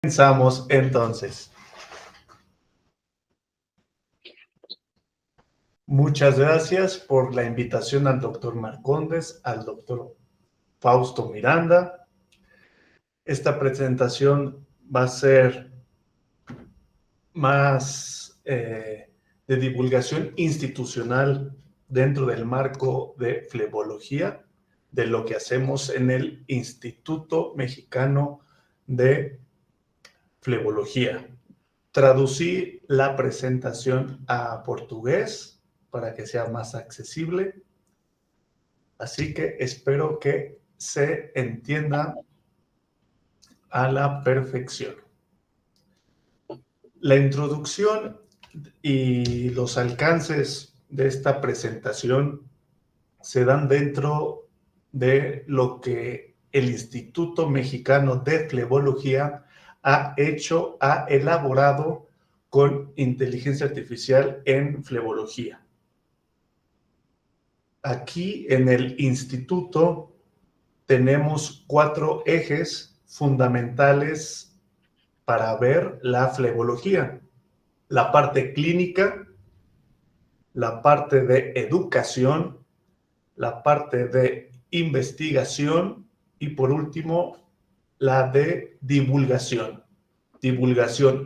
Comenzamos entonces. Muchas gracias por la invitación al doctor Marcondes, al doctor Fausto Miranda. Esta presentación va a ser más de divulgación institucional dentro del marco de flebología, de lo que hacemos en el Instituto Mexicano de Flebología. Traducí la presentación a portugués para que sea más accesible, así que espero que se entienda a la perfección. La introducción y los alcances de esta presentación se dan dentro de lo que el Instituto Mexicano de Flebología ha elaborado con inteligencia artificial en flebología. Aquí en el instituto tenemos 4 ejes fundamentales para ver la flebología: la parte clínica, la parte de educación, la parte de investigación y por último la de divulgación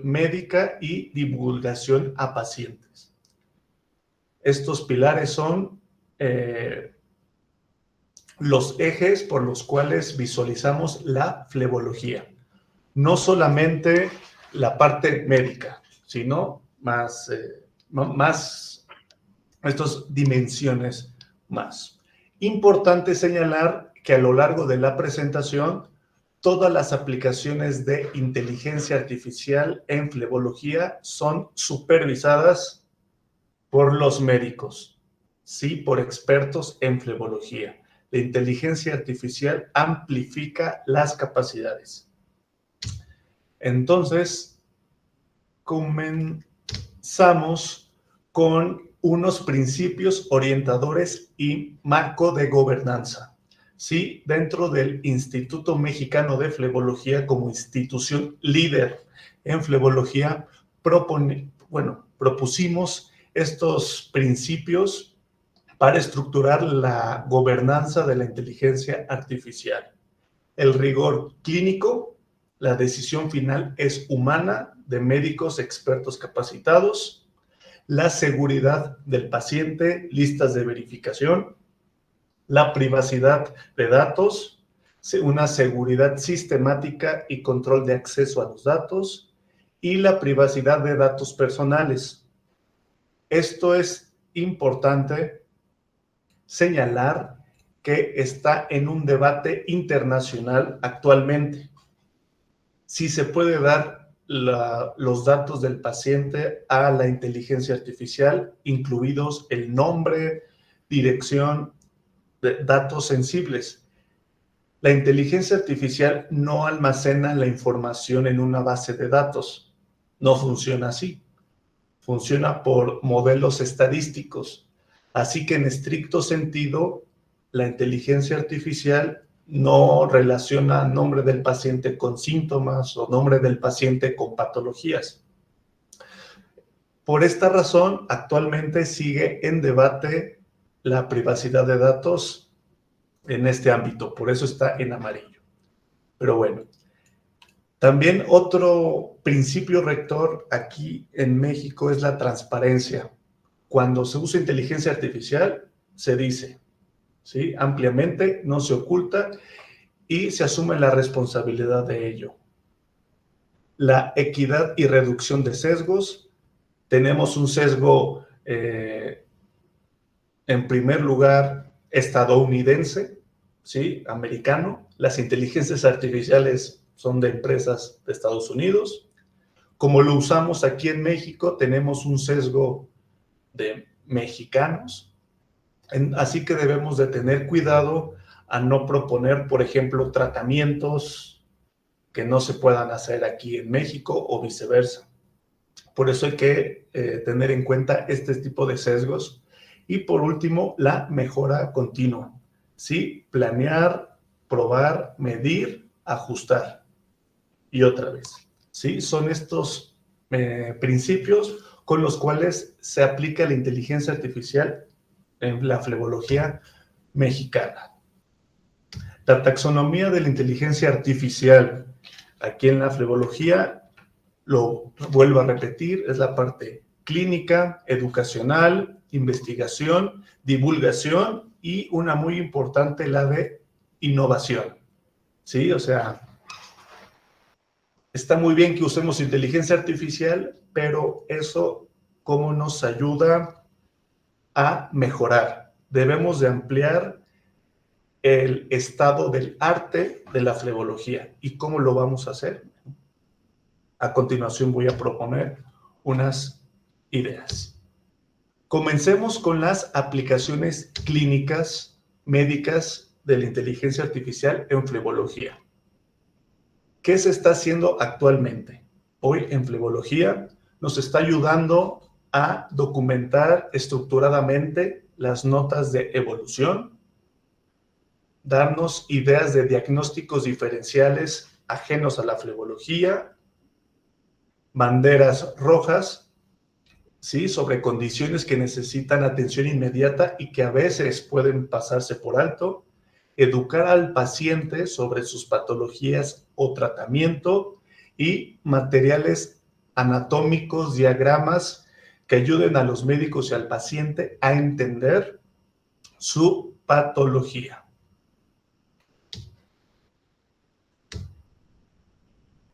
médica y divulgación a pacientes. Estos pilares son los ejes por los cuales visualizamos la flebología. No solamente la parte médica, sino más estas dimensiones más. Importante señalar que a lo largo de la presentación, todas las aplicaciones de inteligencia artificial en flebología son supervisadas por los médicos, sí, por expertos en flebología. La inteligencia artificial amplifica las capacidades. Entonces, comenzamos con unos principios orientadores y marco de gobernanza. Sí, dentro del Instituto Mexicano de Flebología, como institución líder en flebología, propusimos estos principios para estructurar la gobernanza de la inteligencia artificial. El rigor clínico, la decisión final es humana, de médicos expertos capacitados. La seguridad del paciente, listas de verificación. La privacidad de datos, una seguridad sistemática y control de acceso a los datos. Y la privacidad de datos personales. Esto es importante señalar que está en un debate internacional actualmente. Si se puede dar los datos del paciente a la inteligencia artificial, incluidos el nombre, dirección, datos sensibles. La inteligencia artificial no almacena la información en una base de datos. No funciona así. Funciona por modelos estadísticos. Así que en estricto sentido, la inteligencia artificial no relaciona nombre del paciente con síntomas o nombre del paciente con patologías. Por esta razón, actualmente sigue en debate la privacidad de datos en este ámbito, por eso está en amarillo. Pero bueno, también otro principio rector aquí en México es la transparencia. Cuando se usa inteligencia artificial, se dice, ¿sí?, ampliamente, no se oculta y se asume la responsabilidad de ello. La equidad y reducción de sesgos. Tenemos un sesgo, en primer lugar, estadounidense, ¿sí?, americano. Las inteligencias artificiales son de empresas de Estados Unidos. Como lo usamos aquí en México, tenemos un sesgo de mexicanos. Así que debemos de tener cuidado a no proponer, por ejemplo, tratamientos que no se puedan hacer aquí en México o viceversa. Por eso hay que tener en cuenta este tipo de sesgos. Y por último, la mejora continua. ¿Sí? Planear, probar, medir, ajustar. Y otra vez. ¿sí? Son estos principios con los cuales se aplica la inteligencia artificial en la flebología mexicana. La taxonomía de la inteligencia artificial aquí en la flebología, lo vuelvo a repetir, es la parte clínica, educacional, investigación, divulgación y una muy importante, la de innovación. ¿Sí? O sea, está muy bien que usemos inteligencia artificial, pero eso, ¿cómo nos ayuda a mejorar? Debemos de ampliar el estado del arte de la flebología. ¿Y cómo lo vamos a hacer? A continuación voy a proponer unas ideas. Comencemos con las aplicaciones clínicas, médicas de la inteligencia artificial en flebología. ¿Qué se está haciendo actualmente? Hoy en flebología nos está ayudando a documentar estructuradamente las notas de evolución, darnos ideas de diagnósticos diferenciales ajenos a la flebología, banderas rojas, ¿sí? Sobre condiciones que necesitan atención inmediata y que a veces pueden pasarse por alto, educar al paciente sobre sus patologías o tratamiento y materiales anatómicos, diagramas que ayuden a los médicos y al paciente a entender su patología.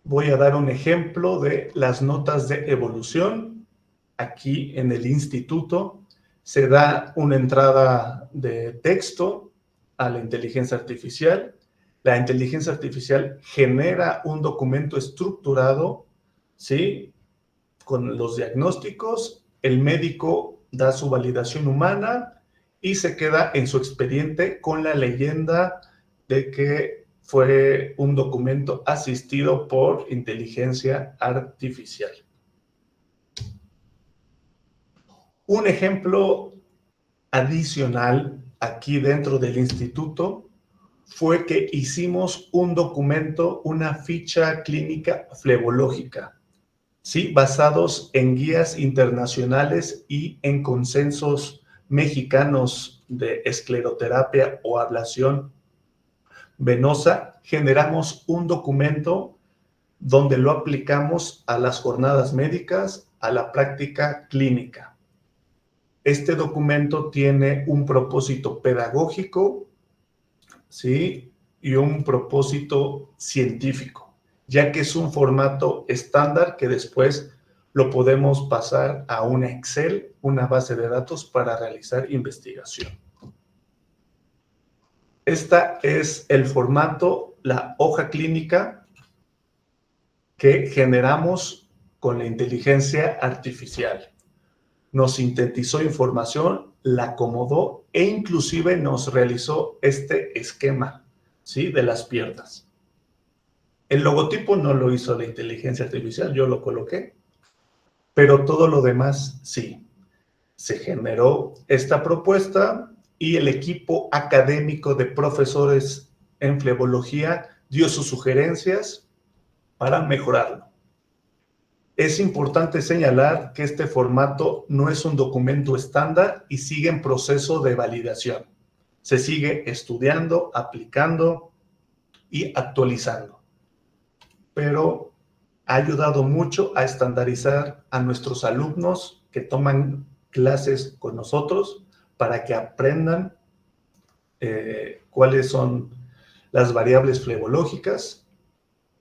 Voy a dar un ejemplo de las notas de evolución. Aquí en el instituto se da una entrada de texto a la inteligencia artificial. La inteligencia artificial genera un documento estructurado, ¿sí? Con los diagnósticos, el médico da su validación humana y se queda en su expediente con la leyenda de que fue un documento asistido por inteligencia artificial. Un ejemplo adicional aquí dentro del instituto fue que hicimos un documento, una ficha clínica flebológica, ¿sí? Basados en guías internacionales y en consensos mexicanos de escleroterapia o ablación venosa, generamos un documento donde lo aplicamos a las jornadas médicas, a la práctica clínica. Este documento tiene un propósito pedagógico, ¿sí? Y un propósito científico, ya que es un formato estándar que después lo podemos pasar a un Excel, una base de datos para realizar investigación. Este es el formato, la hoja clínica que generamos con la inteligencia artificial. Nos sintetizó información, la acomodó e inclusive nos realizó este esquema, ¿sí? De las piernas. El logotipo no lo hizo la inteligencia artificial, yo lo coloqué, pero todo lo demás sí. Se generó esta propuesta y el equipo académico de profesores en flebología dio sus sugerencias para mejorarlo. Es importante señalar que este formato no es un documento estándar y sigue en proceso de validación. Se sigue estudiando, aplicando y actualizando. Pero ha ayudado mucho a estandarizar a nuestros alumnos que toman clases con nosotros para que aprendan cuáles son las variables flebológicas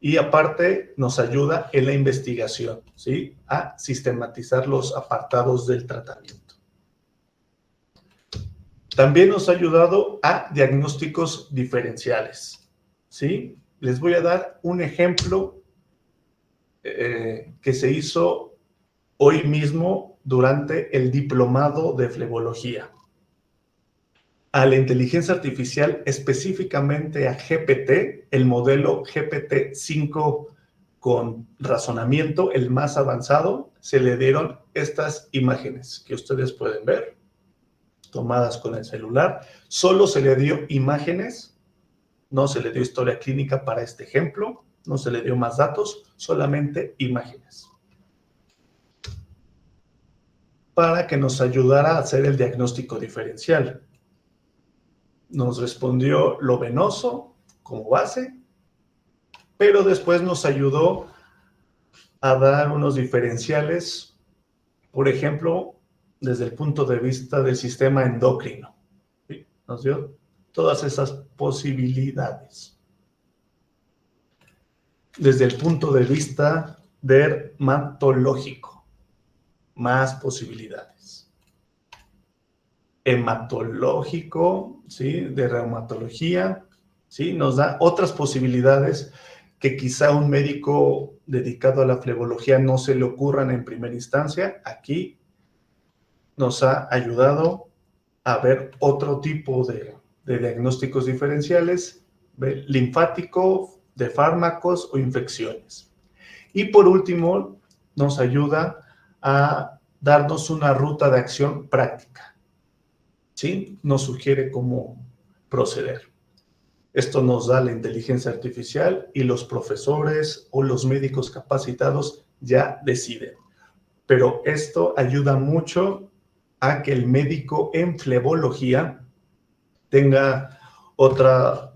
y aparte nos ayuda en la investigación, ¿sí? A sistematizar los apartados del tratamiento. También nos ha ayudado a diagnósticos diferenciales, ¿sí? Les voy a dar un ejemplo que se hizo hoy mismo durante el diplomado de flebología. A la inteligencia artificial, específicamente a GPT, el modelo GPT-5 con razonamiento, el más avanzado, se le dieron estas imágenes que ustedes pueden ver, tomadas con el celular. Solo se le dio imágenes, no se le dio historia clínica para este ejemplo, no se le dio más datos, solamente imágenes, para que nos ayudara a hacer el diagnóstico diferencial. Nos respondió lo venoso como base, pero después nos ayudó a dar unos diferenciales, por ejemplo, desde el punto de vista del sistema endocrino. ¿Sí? Nos dio todas esas posibilidades. Desde el punto de vista dermatológico, más posibilidades. Hematológico, ¿sí? De reumatología, ¿sí? Nos da otras posibilidades que quizá un médico dedicado a la flebología no se le ocurran en primera instancia. Aquí nos ha ayudado a ver otro tipo de diagnósticos diferenciales, linfático, de fármacos o infecciones. Y por último, nos ayuda a darnos una ruta de acción práctica, ¿sí? Nos sugiere cómo proceder. Esto nos da la inteligencia artificial y los profesores o los médicos capacitados ya deciden. Pero esto ayuda mucho a que el médico en flebología tenga otra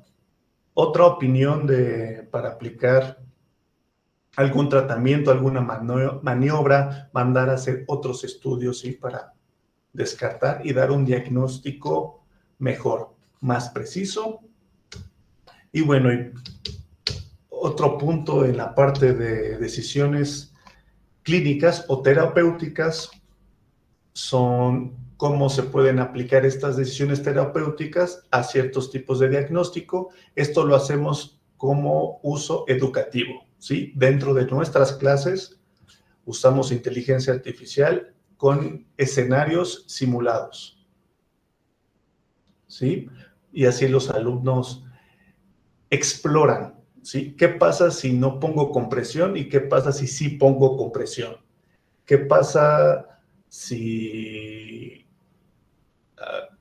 opinión para aplicar algún tratamiento, alguna maniobra, mandar a hacer otros estudios, ¿sí? Para descartar y dar un diagnóstico mejor, más preciso. Y bueno, otro punto en la parte de decisiones clínicas o terapéuticas son cómo se pueden aplicar estas decisiones terapéuticas a ciertos tipos de diagnóstico. Esto lo hacemos como uso educativo, ¿sí? Dentro de nuestras clases usamos inteligencia artificial con escenarios simulados, ¿sí? Y así los alumnos exploran, ¿sí? ¿Qué pasa si no pongo compresión y qué pasa si sí pongo compresión? ¿Qué pasa si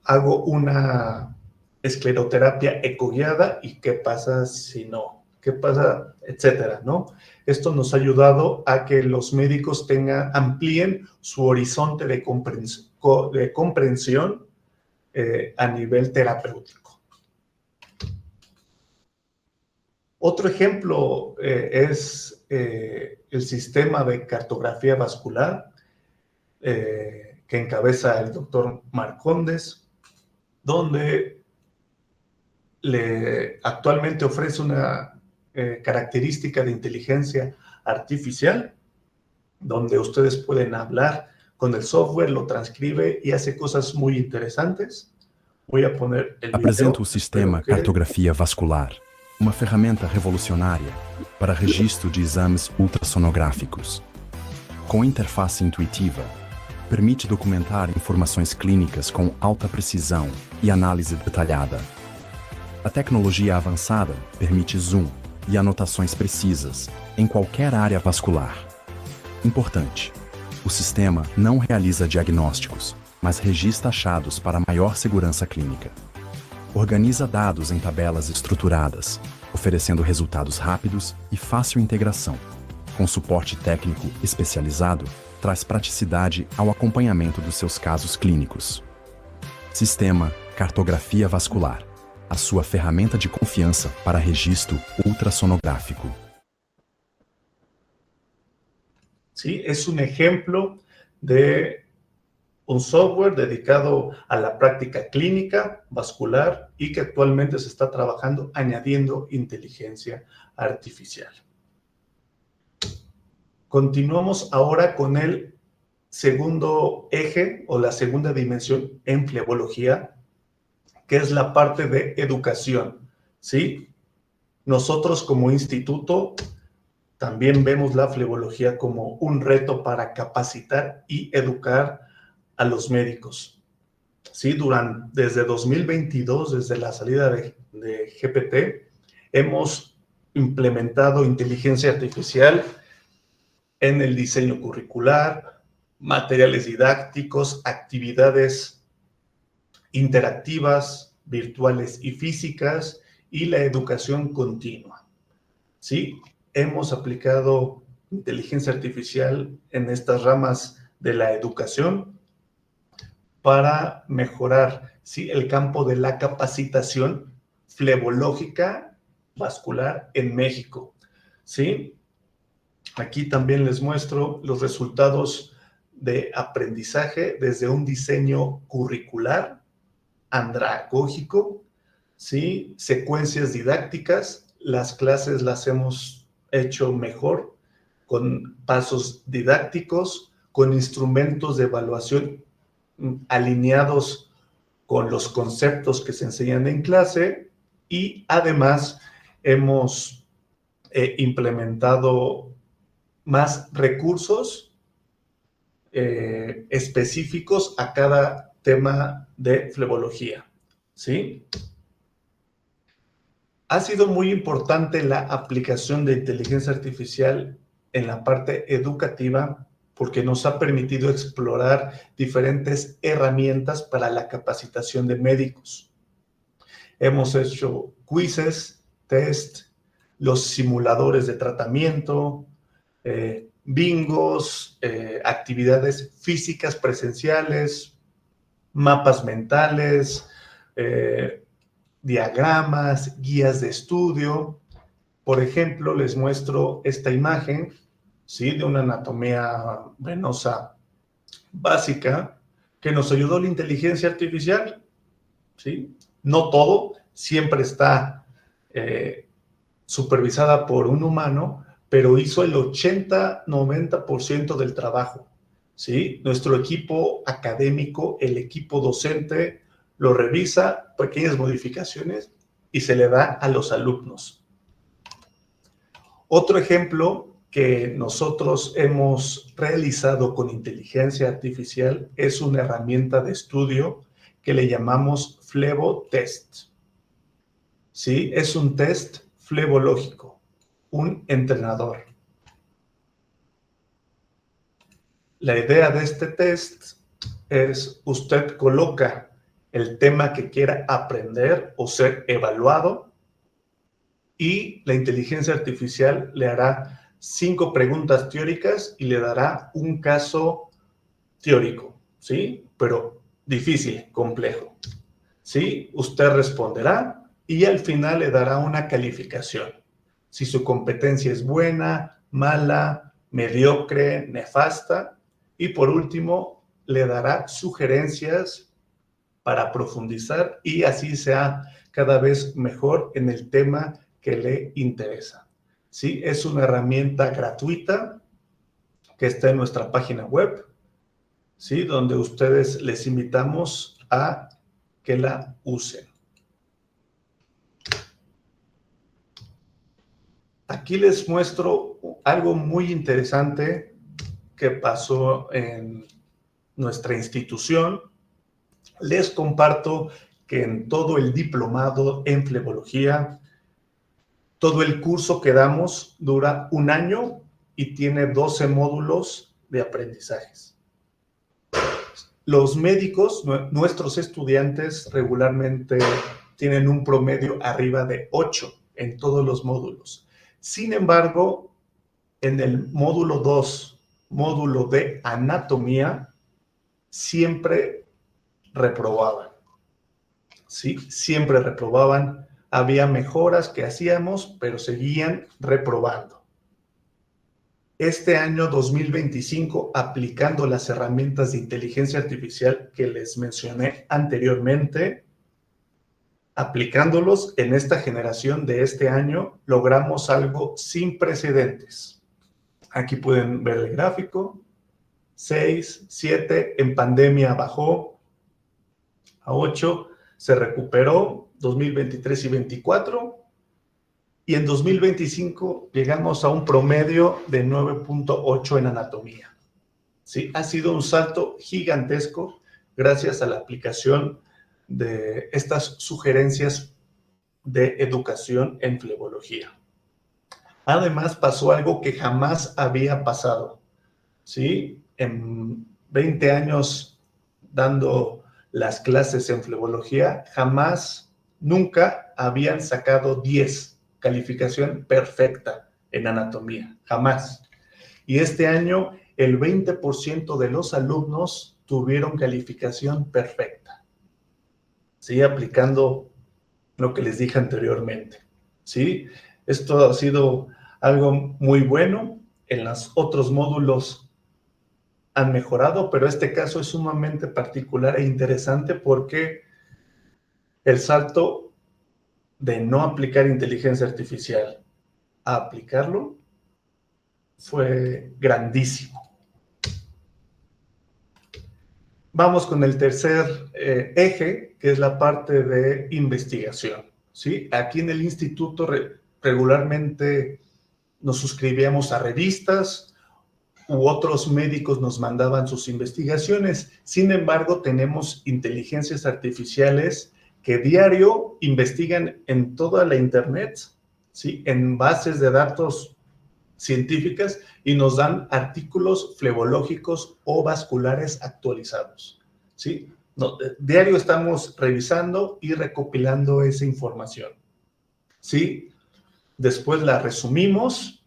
hago una escleroterapia ecoguiada y qué pasa si no? ¿Qué pasa? Etcétera, ¿no? Esto nos ha ayudado a que los médicos amplíen su horizonte de comprensión a nivel terapéutico. Otro ejemplo es el sistema de cartografía vascular que encabeza el doctor Marcondes, donde actualmente ofrece una característica de inteligencia artificial, donde ustedes pueden hablar con el software, lo transcribe y hace cosas muy interesantes. Voy a poner el video. Apresenta o sistema Cartografia Vascular, uma ferramenta revolucionária para registro de exames ultrassonográficos. Com interface intuitiva, permite documentar informações clínicas com alta precisão e análise detalhada. A tecnologia avançada permite zoom e anotações precisas em qualquer área vascular. Importante: o sistema não realiza diagnósticos, mas registra achados para maior segurança clínica. Organiza dados em tabelas estruturadas, oferecendo resultados rápidos e fácil integração. Com suporte técnico especializado, traz praticidade ao acompanhamento dos seus casos clínicos. Sistema Cartografia Vascular, a sua ferramenta de confiança para registro ultrassonográfico. Sí, es un ejemplo de un software dedicado a la práctica clínica vascular y que actualmente se está trabajando añadiendo inteligencia artificial. Continuamos ahora con el segundo eje o la segunda dimensión en flebología, que es la parte de educación, ¿sí? Nosotros como instituto también vemos la flebología como un reto para capacitar y educar a los médicos. ¿Sí? Desde 2022, desde la salida de GPT, hemos implementado inteligencia artificial en el diseño curricular, materiales didácticos, actividades interactivas, virtuales y físicas, y la educación continua. ¿Sí? hemos aplicado inteligencia artificial en estas ramas de la educación para mejorar, ¿sí?, el campo de la capacitación flebológica vascular en México, ¿sí? Aquí también les muestro los resultados de aprendizaje desde un diseño curricular, andragógico, ¿sí?, secuencias didácticas. Las clases las hemos hecho mejor, con pasos didácticos, con instrumentos de evaluación alineados con los conceptos que se enseñan en clase, y además hemos implementado más recursos específicos a cada tema de flebología, ¿sí? Ha sido muy importante la aplicación de inteligencia artificial en la parte educativa porque nos ha permitido explorar diferentes herramientas para la capacitación de médicos. Hemos hecho quizzes, test, los simuladores de tratamiento, bingos, actividades físicas presenciales, mapas mentales, diagramas, guías de estudio. Por ejemplo, les muestro esta imagen, ¿sí?, de una anatomía venosa básica que nos ayudó la inteligencia artificial, ¿sí? No todo, siempre está supervisada por un humano, pero hizo el 80-90% del trabajo, ¿sí? Nuestro equipo académico, el equipo docente, lo revisa, pequeñas modificaciones, y se le da a los alumnos. Otro ejemplo que nosotros hemos realizado con inteligencia artificial es una herramienta de estudio que le llamamos FleboTest. ¿Sí? Es un test flebológico, un entrenador. La idea de este test es: usted coloca el tema que quiera aprender o ser evaluado, y la inteligencia artificial le hará 5 preguntas teóricas y le dará un caso teórico, ¿sí? Pero difícil, complejo, ¿sí? Usted responderá y al final le dará una calificación. Si su competencia es buena, mala, mediocre, nefasta, y por último le dará sugerencias para profundizar y así sea cada vez mejor en el tema que le interesa, ¿sí? Es una herramienta gratuita que está en nuestra página web, ¿sí?, donde ustedes les invitamos a que la usen. Aquí les muestro algo muy interesante que pasó en nuestra institución. Les comparto que en todo el diplomado en flebología, todo el curso que damos dura 1 año y tiene 12 módulos de aprendizajes. Los médicos, nuestros estudiantes, regularmente tienen un promedio arriba de 8 en todos los módulos. Sin embargo, en el módulo 2, módulo de anatomía, siempre reprobaban. Sí, siempre reprobaban. Había mejoras que hacíamos, pero seguían reprobando. Este año 2025, aplicando las herramientas de inteligencia artificial que les mencioné anteriormente, aplicándolos en esta generación de este año, logramos algo sin precedentes. Aquí pueden ver el gráfico. 6, 7, en pandemia bajó a 8, se recuperó 2023 y 2024, y en 2025 llegamos a un promedio de 9.8 en anatomía. ¿Sí? Ha sido un salto gigantesco gracias a la aplicación de estas sugerencias de educación en flebología. Además, pasó algo que jamás había pasado, ¿sí? En 20 años dando las clases en flebología, jamás, nunca habían sacado 10, calificación perfecta en anatomía, jamás. Y este año el 20% de los alumnos tuvieron calificación perfecta. ¿Sí? Aplicando lo que les dije anteriormente. ¿Sí? Esto ha sido algo muy bueno. En los otros módulos han mejorado, pero este caso es sumamente particular e interesante porque el salto de no aplicar inteligencia artificial a aplicarlo fue grandísimo. Vamos con el tercer eje, que es la parte de investigación. ¿Sí? Aquí en el instituto regularmente nos suscribíamos a revistas u otros médicos nos mandaban sus investigaciones. Sin embargo, tenemos inteligencias artificiales que diario investigan en toda la internet, ¿sí? En bases de datos científicas y nos dan artículos flebológicos o vasculares actualizados, ¿sí? Diario estamos revisando y recopilando esa información, ¿sí? Después la resumimos,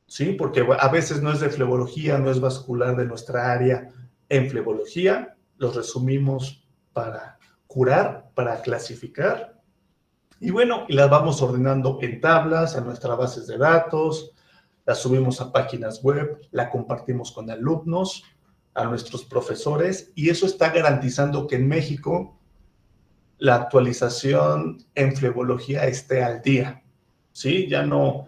¿sí? Porque a veces no es de flebología, no es vascular de nuestra área en flebología, los resumimos para curar, para clasificar, y bueno, y las vamos ordenando en tablas, a nuestras bases de datos, la subimos a páginas web, la compartimos con alumnos, a nuestros profesores, y eso está garantizando que en México la actualización en flebología esté al día, ¿sí? Ya no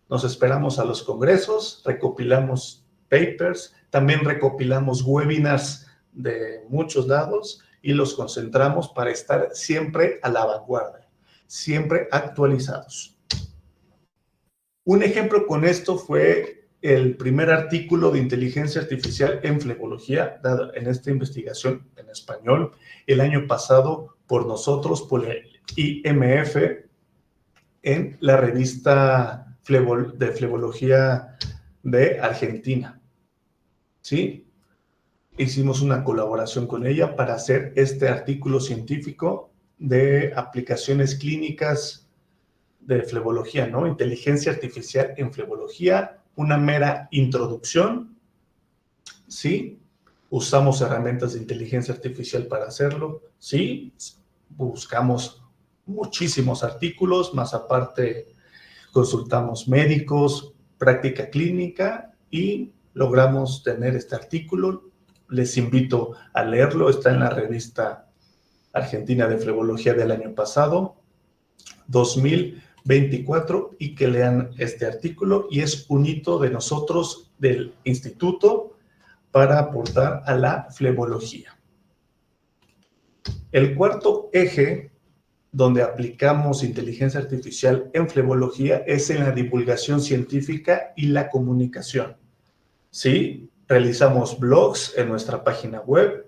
nos esperamos a los congresos, recopilamos papers, también recopilamos webinars de muchos lados y los concentramos para estar siempre a la vanguardia, siempre actualizados. Un ejemplo con esto fue el primer artículo de inteligencia artificial en flebología, dado en esta investigación en español, el año pasado por nosotros, por el IMF, en la revista de flebología de Argentina. ¿Sí? Hicimos una colaboración con ella para hacer este artículo científico de aplicaciones clínicas de flebología, ¿no? Inteligencia artificial en flebología, una mera introducción, ¿sí? Usamos herramientas de inteligencia artificial para hacerlo, ¿sí? Buscamos muchísimos artículos, más aparte consultamos médicos, práctica clínica y logramos tener este artículo. Les invito a leerlo, está en la revista Argentina de Flebología del año pasado, 2024, y que lean este artículo, y es un hito de nosotros del instituto para aportar a la flebología. El cuarto eje donde aplicamos inteligencia artificial en flebología es en la divulgación científica y la comunicación. ¿Sí? Realizamos blogs en nuestra página web,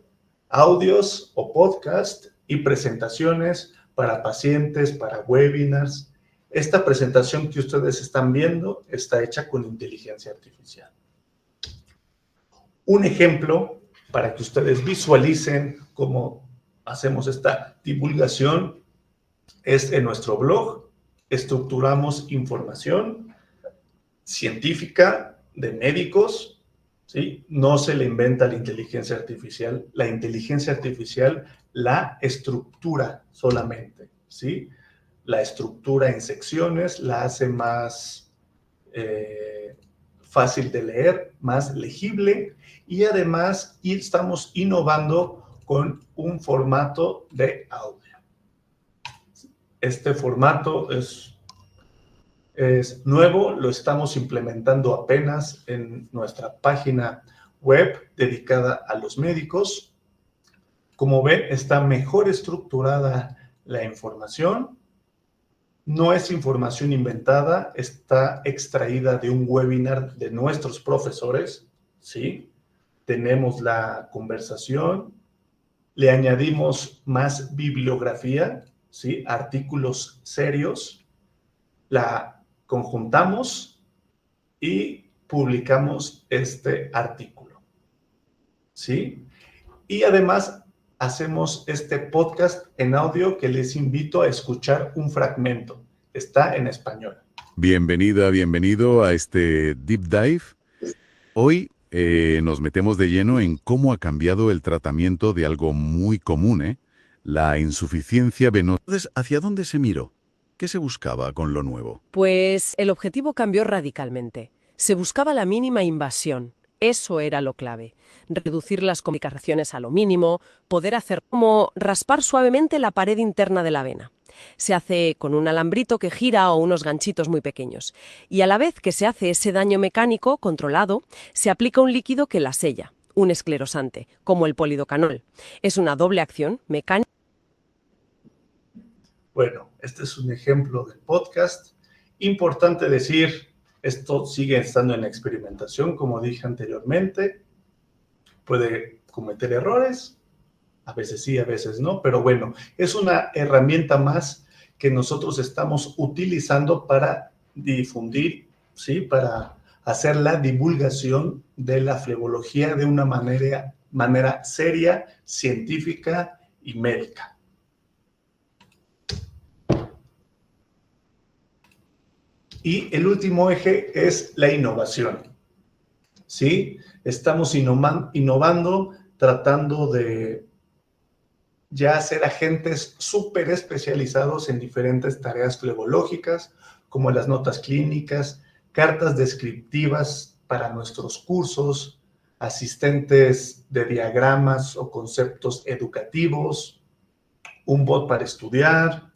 audios o podcast y presentaciones para pacientes, para webinars. Esta presentación que ustedes están viendo está hecha con inteligencia artificial. Un ejemplo para que ustedes visualicen cómo hacemos esta divulgación es en nuestro blog. Estructuramos información científica de médicos, ¿sí? No se le inventa la inteligencia artificial. La inteligencia artificial la estructura solamente, ¿sí? La estructura en secciones, la hace más fácil de leer, más legible, y además estamos innovando con un formato de audio. Este formato es nuevo, lo estamos implementando apenas en nuestra página web dedicada a los médicos. Como ven, está mejor estructurada la información. No es información inventada, está extraída de un webinar de nuestros profesores, ¿sí? Tenemos la conversación, le añadimos más bibliografía, ¿sí? Artículos serios, la conjuntamos y publicamos este artículo, ¿sí? Y además hacemos este podcast en audio que les invito a escuchar un fragmento. Está en español. Bienvenida, bienvenido a este Deep Dive. Hoy nos metemos de lleno en cómo ha cambiado el tratamiento de algo muy común, la insuficiencia venosa. Entonces, ¿hacia dónde se miró? ¿Qué se buscaba con lo nuevo? Pues el objetivo cambió radicalmente. Se buscaba la mínima invasión. Eso era lo clave. Reducir las complicaciones a lo mínimo, poder hacer como raspar suavemente la pared interna de la vena. Se hace con un alambrito que gira o unos ganchitos muy pequeños. Y a la vez que se hace ese daño mecánico controlado, se aplica un líquido que la sella, un esclerosante, como el polidocanol. Es una doble acción mecánica. Bueno, este es un ejemplo del podcast. Importante decir, esto sigue estando en experimentación, como dije anteriormente. Puede cometer errores, a veces sí, a veces no, pero bueno, es una herramienta más que nosotros estamos utilizando para difundir, ¿sí? Para hacer la divulgación de la flebología de una manera seria, científica y médica. Y el último eje es la innovación, ¿sí? Estamos innovando, tratando de ya ser agentes súper especializados en diferentes tareas flebológicas, como las notas clínicas, cartas descriptivas para nuestros cursos, asistentes de diagramas o conceptos educativos, un bot para estudiar,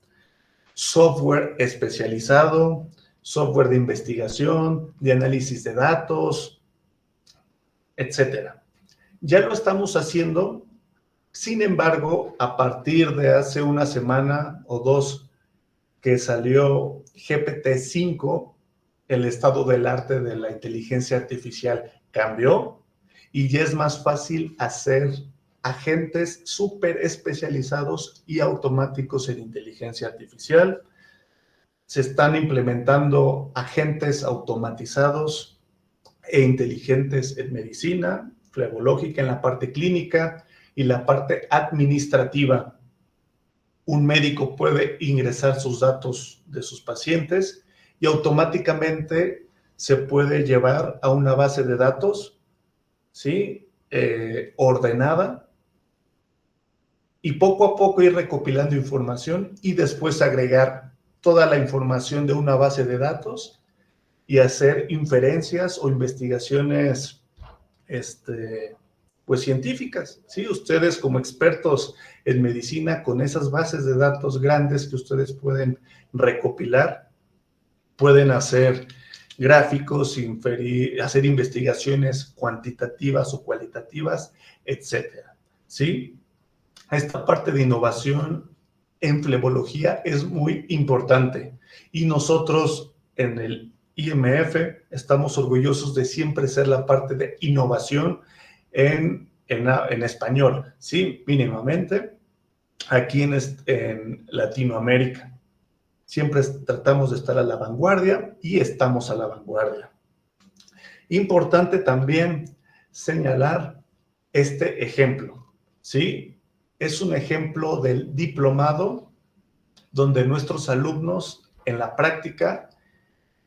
software especializado, software de investigación, de análisis de datos, etcétera. Ya lo estamos haciendo. Sin embargo, a partir de hace una semana o dos que salió GPT-5, el estado del arte de la inteligencia artificial cambió y ya es más fácil hacer agentes súper especializados y automáticos en inteligencia artificial. Se están implementando agentes automatizados e inteligentes en medicina, flebológica, en la parte clínica y la parte administrativa. Un médico puede ingresar sus datos de sus pacientes y automáticamente se puede llevar a una base de datos, ¿sí? Ordenada, y poco a poco ir recopilando información y después agregar toda la información de una base de datos y hacer inferencias o investigaciones pues científicas, ¿sí? Ustedes como expertos en medicina, con esas bases de datos grandes que ustedes pueden recopilar, pueden hacer gráficos, hacer investigaciones cuantitativas o cualitativas, etcétera, ¿sí? Esta parte de innovación en flebología es muy importante y nosotros en el IMF estamos orgullosos de siempre ser la parte de innovación en español, ¿sí? Mínimamente, aquí en Latinoamérica. Siempre tratamos de estar a la vanguardia y estamos a la vanguardia. Importante también señalar este ejemplo, ¿sí? Es un ejemplo del diplomado donde nuestros alumnos en la práctica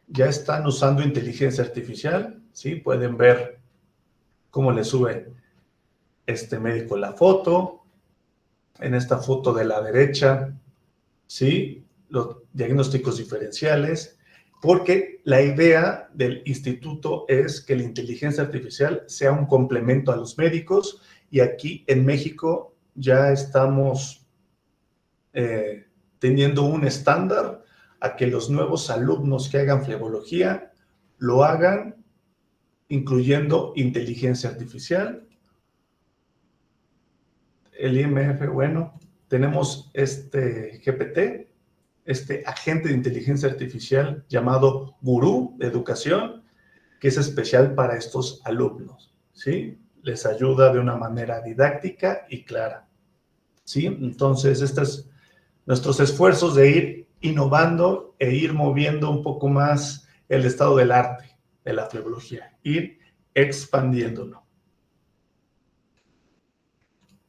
ya están usando inteligencia artificial, ¿sí? Pueden ver cómo le sube este médico la foto. En esta foto de la derecha, ¿sí? Los diagnósticos diferenciales, porque la idea del instituto es que la inteligencia artificial sea un complemento a los médicos y aquí en México ya estamos teniendo un estándar a que los nuevos alumnos que hagan flebología lo hagan incluyendo inteligencia artificial. El IMF, bueno, tenemos este GPT, este agente de inteligencia artificial llamado Gurú de Educación, que es especial para estos alumnos, ¿sí? Les ayuda de una manera didáctica y clara, ¿sí? Entonces, estos es nuestros esfuerzos de ir innovando e ir moviendo un poco más el estado del arte de la flebología, ir expandiéndolo.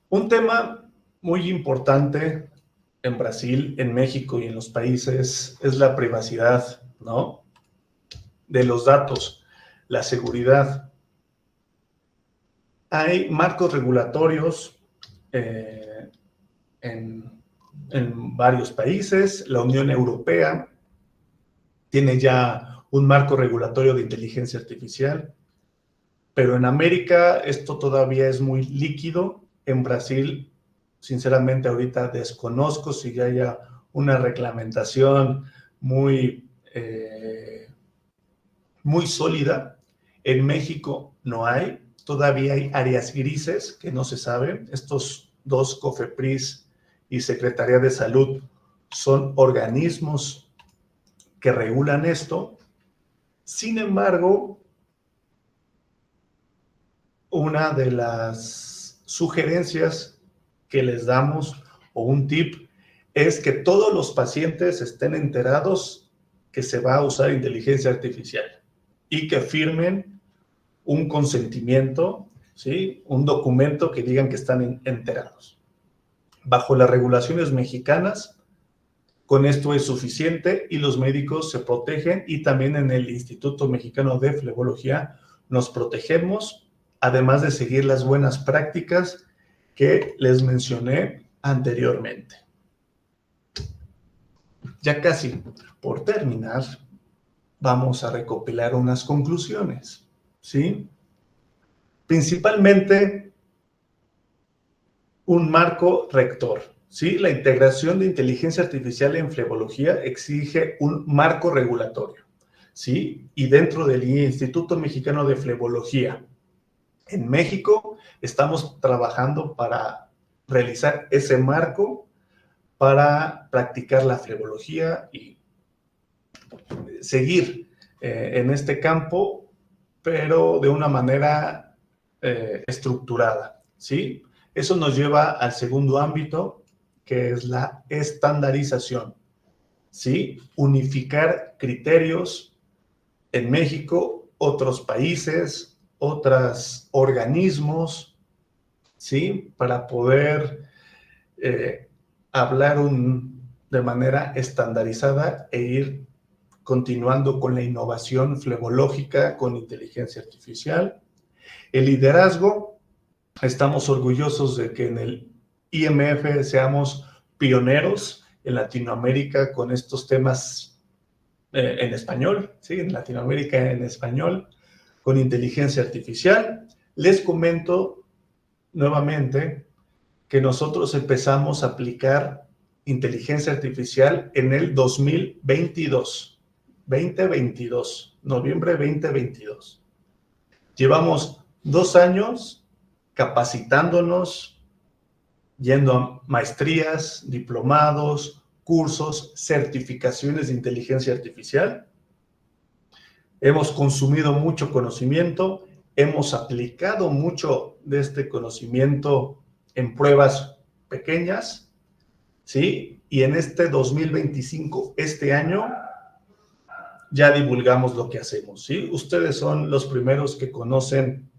Un tema muy importante en Brasil, en México y en los países es la privacidad, ¿no? de los datos, la seguridad. Hay marcos regulatorios en varios países. La Unión Europea tiene ya un marco regulatorio de inteligencia artificial, pero en América esto todavía es muy líquido. En Brasil, sinceramente, ahorita desconozco si ya haya una reglamentación muy sólida. En México no hay, todavía hay áreas grises que no se saben. Estos dos, COFEPRIS y Secretaría de Salud, son organismos que regulan esto. Sin embargo, una de las sugerencias que les damos, o un tip, es que todos los pacientes estén enterados que se va a usar inteligencia artificial y que firmen un consentimiento, ¿sí? Un documento que digan que están enterados. Bajo las regulaciones mexicanas, con esto es suficiente y los médicos se protegen, y también en el Instituto Mexicano de Flebología nos protegemos, además de seguir las buenas prácticas que les mencioné anteriormente. Ya casi por terminar, vamos a recopilar unas conclusiones, ¿sí? Principalmente, un marco rector, ¿sí? La integración de inteligencia artificial en flebología exige un marco regulatorio, ¿sí? Y dentro del Instituto Mexicano de Flebología, en México, estamos trabajando para realizar ese marco para practicar la flebología y seguir en este campo, pero de una manera estructurada, ¿sí? Eso nos lleva al segundo ámbito, que es la estandarización, ¿sí? Unificar criterios en México, otros países, otros organismos, ¿sí? Para poder hablar de manera estandarizada e ir continuando con la innovación flebológica con inteligencia artificial. El liderazgo, estamos orgullosos de que en el IMF seamos pioneros en Latinoamérica con estos temas en español, ¿sí? En Latinoamérica en español, con inteligencia artificial. Les comento nuevamente que nosotros empezamos a aplicar inteligencia artificial en el 2022, noviembre 2022. Llevamos 2 años capacitándonos, yendo a maestrías, diplomados, cursos, certificaciones de inteligencia artificial. Hemos consumido mucho conocimiento, hemos aplicado mucho de este conocimiento en pruebas pequeñas, ¿sí? Y en este 2025, este año, ya divulgamos lo que hacemos, ¿sí? Ustedes son los primeros que conocen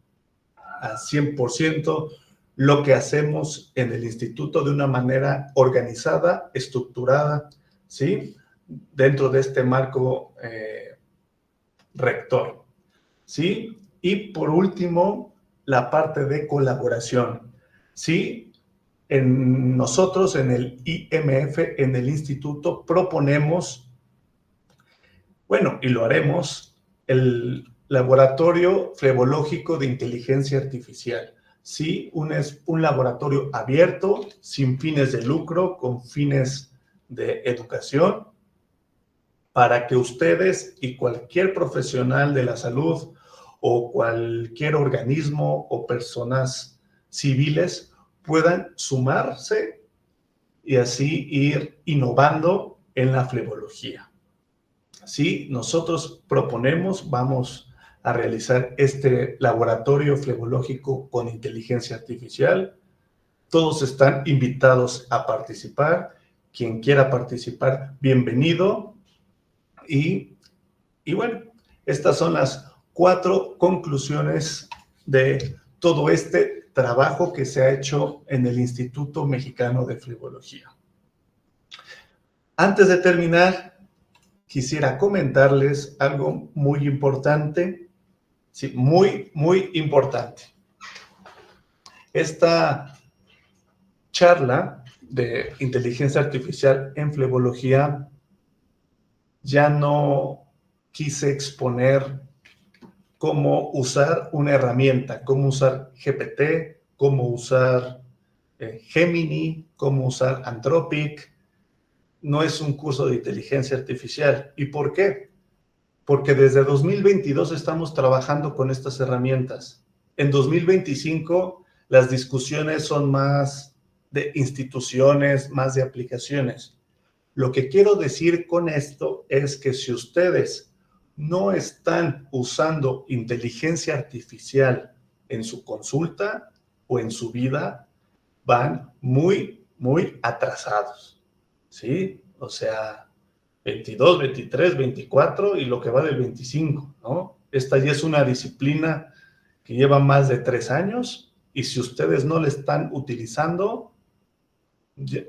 al 100% lo que hacemos en el instituto de una manera organizada, estructurada, ¿sí? Dentro de este marco rector, ¿sí? Y por último, la parte de colaboración, ¿sí? Nosotros en el IMF, en el instituto, proponemos, bueno, y lo haremos, el laboratorio flebológico de inteligencia artificial, ¿sí? Un laboratorio abierto, sin fines de lucro, con fines de educación, para que ustedes y cualquier profesional de la salud o cualquier organismo o personas civiles puedan sumarse y así ir innovando en la flebología. Sí, nosotros proponemos, vamos a realizar este laboratorio flebológico con inteligencia artificial. Todos están invitados a participar. Quien quiera participar, bienvenido. Y bueno, estas son las 4 conclusiones de todo este trabajo que se ha hecho en el Instituto Mexicano de Flebología. Antes de terminar, quisiera comentarles algo muy importante, sí, muy, muy importante. Esta charla de inteligencia artificial en flebología ya no quise exponer cómo usar una herramienta, cómo usar GPT, cómo usar Gemini, cómo usar Anthropic. No es un curso de inteligencia artificial. ¿Y por qué? Porque desde 2022 estamos trabajando con estas herramientas. En 2025 las discusiones son más de instituciones, más de aplicaciones. Lo que quiero decir con esto es que si ustedes no están usando inteligencia artificial en su consulta o en su vida, van muy, muy atrasados, ¿sí? O sea, 22, 23, 24 y lo que va del 25, ¿no? Esta ya es una disciplina que lleva más de 3 años y si ustedes no la están utilizando,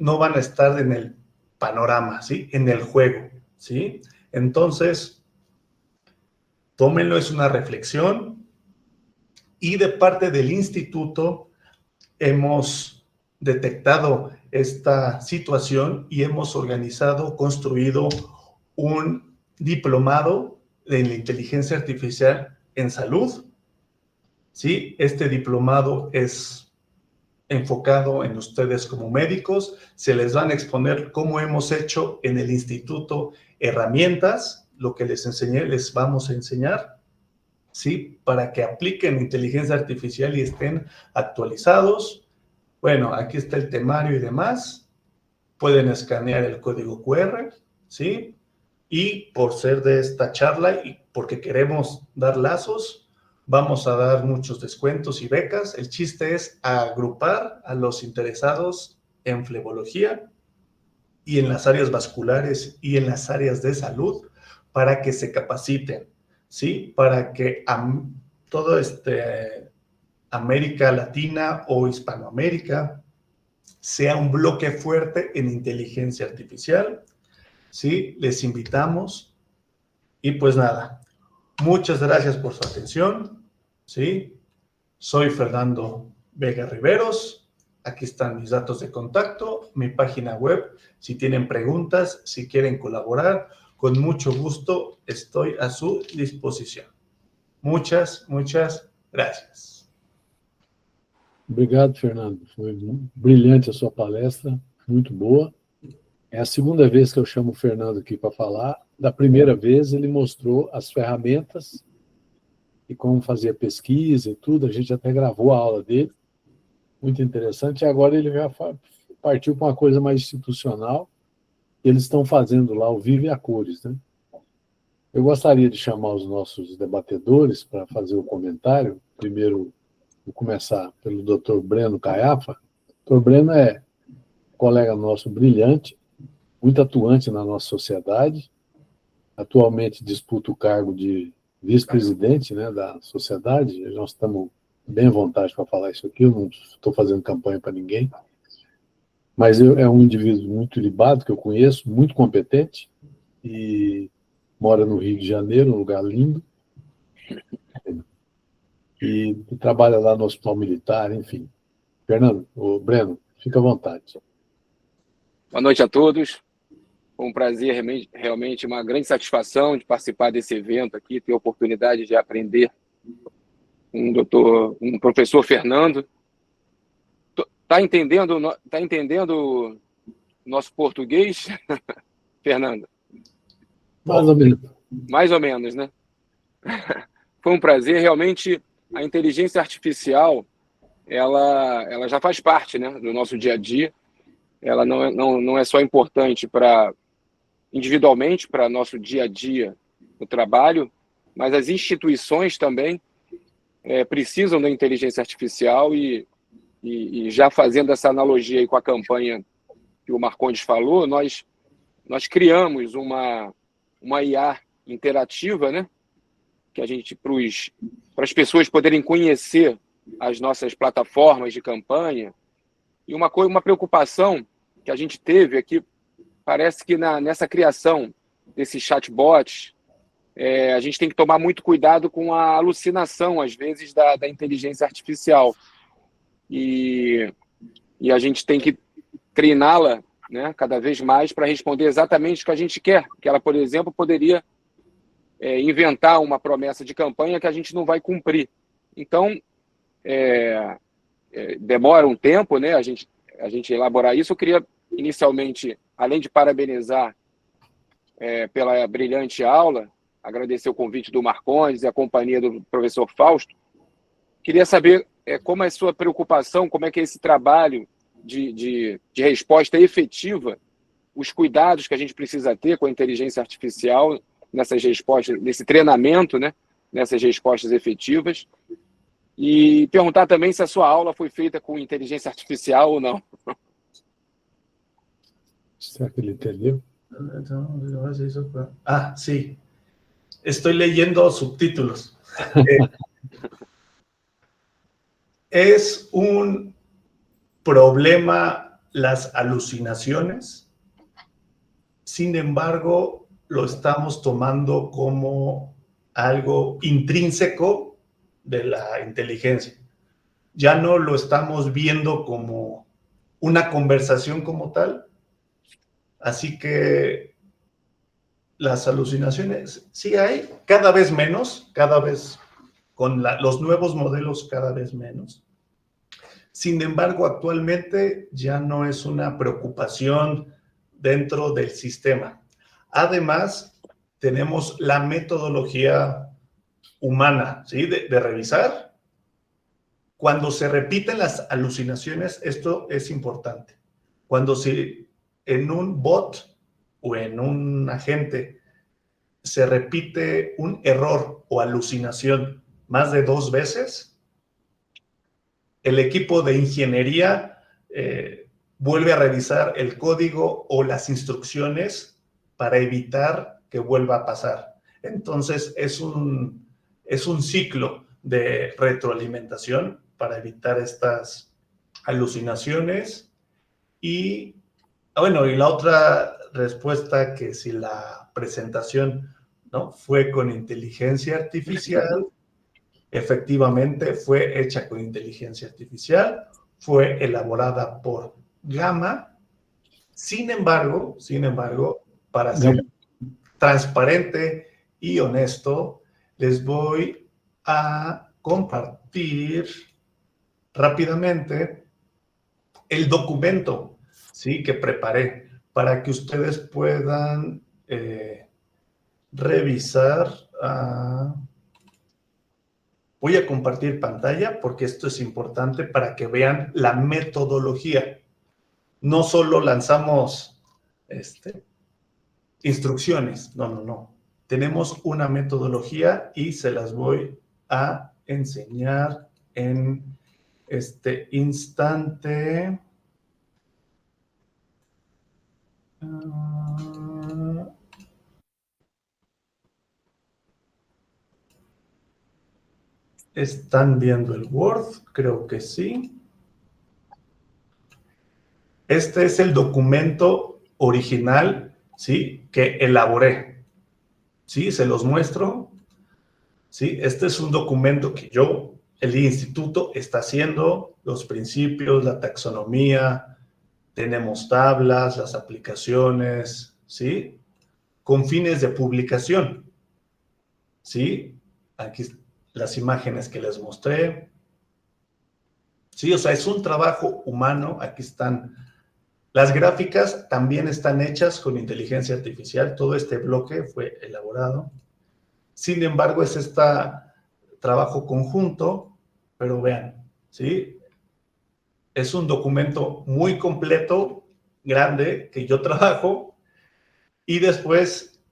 no van a estar en el panorama, ¿sí? En el juego, ¿sí? Entonces, tómenlo, es una reflexión y de parte del instituto hemos detectado esta situación y hemos organizado, construido un diplomado en la inteligencia artificial en salud, ¿sí? Este diplomado es enfocado en ustedes como médicos, se les van a exponer cómo hemos hecho en el instituto herramientas, lo que les enseñé, les vamos a enseñar, ¿sí? Para que apliquen inteligencia artificial y estén actualizados. Bueno, aquí está el temario y demás, pueden escanear el código QR, ¿sí? Y por ser de esta charla y porque queremos dar lazos, vamos a dar muchos descuentos y becas. El chiste es agrupar a los interesados en flebología y en las áreas vasculares y en las áreas de salud para que se capaciten, ¿sí? Para que todo América Latina o Hispanoamérica sea un bloque fuerte en inteligencia artificial, ¿sí? Les invitamos y pues nada. Muchas gracias por su atención, ¿sí? Soy Fernando Vega Riveros, aquí están mis datos de contacto, mi página web, si tienen preguntas, si quieren colaborar, con mucho gusto estoy a su disposición. Muchas, muchas gracias. Obrigado, Fernando. Foi brilhante a sua palestra, muito boa. É a segunda vez que eu chamo o Fernando aqui para falar. Da primeira vez, ele mostrou as ferramentas e como fazer pesquisa e tudo. A gente até gravou a aula dele. Muito interessante. E agora ele já partiu para uma coisa mais institucional. Eles estão fazendo lá o Vive a Cores, né? Eu gostaria de chamar os nossos debatedores para fazer o comentário. Primeiro, vou começar pelo Dr. Breno Caiafa. O Dr. Breno é colega nosso brilhante, muito atuante na nossa sociedade. Atualmente disputa o cargo de vice-presidente, né, da sociedade. Nós estamos bem à vontade para falar isso aqui, eu não estou fazendo campanha para ninguém. Mas é um indivíduo muito libado, que eu conheço, muito competente, e mora no Rio de Janeiro, um lugar lindo. E trabalha lá no Hospital Militar, enfim. Fernando, o Breno, fica à vontade. Boa noite a todos. Foi um prazer, realmente uma grande satisfação de participar desse evento aqui, ter a oportunidade de aprender com um professor Fernando. Tá entendendo nosso português, Fernando? Mais ou menos. Mais ou menos, né? Foi um prazer, realmente a inteligência artificial, ela já faz parte, né, do nosso dia a dia. Ela não é só importante individualmente para nosso dia a dia no trabalho, mas as instituições também precisam da inteligência artificial e já fazendo essa analogia aí com a campanha que o Marcondes falou, nós criamos uma IA interativa, né, que a gente para as pessoas poderem conhecer as nossas plataformas de campanha. E uma preocupação que a gente teve aqui, parece que nessa criação desses chatbots, a gente tem que tomar muito cuidado com a alucinação, às vezes, da inteligência artificial. E a gente tem que treiná-la, né, cada vez mais para responder exatamente o que a gente quer. Que ela, por exemplo, poderia inventar uma promessa de campanha que a gente não vai cumprir. Então, demora um tempo, né, a gente elaborar isso. Eu queria, inicialmente, além de parabenizar pela brilhante aula, agradecer o convite do Marcondes e a companhia do professor Fausto. Queria saber como é a sua preocupação, como é que é esse trabalho de resposta efetiva, os cuidados que a gente precisa ter com a inteligência artificial nessas respostas, nesse treinamento, né, nessas respostas efetivas. E perguntar também se a sua aula foi feita com inteligência artificial ou não. Será que ele entendeu? Ah, sí. Estoy leyendo subtítulos. Es un problema las alucinaciones. Sin embargo, lo estamos tomando como algo intrínseco de la inteligencia. Ya no lo estamos viendo como una conversación como tal. Así que las alucinaciones sí hay, cada vez menos, cada vez con los nuevos modelos cada vez menos. Sin embargo, actualmente ya no es una preocupación dentro del sistema. Además, tenemos la metodología humana, ¿sí? de revisar. Cuando se repiten las alucinaciones, esto es importante. Cuando en un bot o en un agente se repite un error o alucinación más de 2 veces, el equipo de ingeniería vuelve a revisar el código o las instrucciones para evitar que vuelva a pasar. Entonces, es un ciclo de retroalimentación para evitar estas alucinaciones. Y bueno, y la otra respuesta, que si la presentación, ¿no?, fue con inteligencia artificial, efectivamente fue hecha con inteligencia artificial, fue elaborada por Gamma. Sin embargo, para ser transparente y honesto, les voy a compartir rápidamente el documento, ¿sí?, que preparé para que ustedes puedan revisar. Voy a compartir pantalla porque esto es importante para que vean la metodología. No solo lanzamos instrucciones, no. Tenemos una metodología y se las voy a enseñar en este instante. ¿Están viendo el Word? Creo que sí. Este es el documento original, ¿sí?, que elaboré. ¿Sí? Se los muestro. ¿Sí? Este es un documento que el instituto está haciendo, los principios, la taxonomía, tenemos tablas, las aplicaciones, ¿sí?, con fines de publicación. ¿Sí? Aquí las imágenes que les mostré. Sí, o sea, es un trabajo humano. Aquí están. Las gráficas también están hechas con inteligencia artificial. Todo este bloque fue elaborado. Sin embargo, es trabajo conjunto, pero vean, ¿sí? Es un documento muy completo, grande, que yo trabajo, y después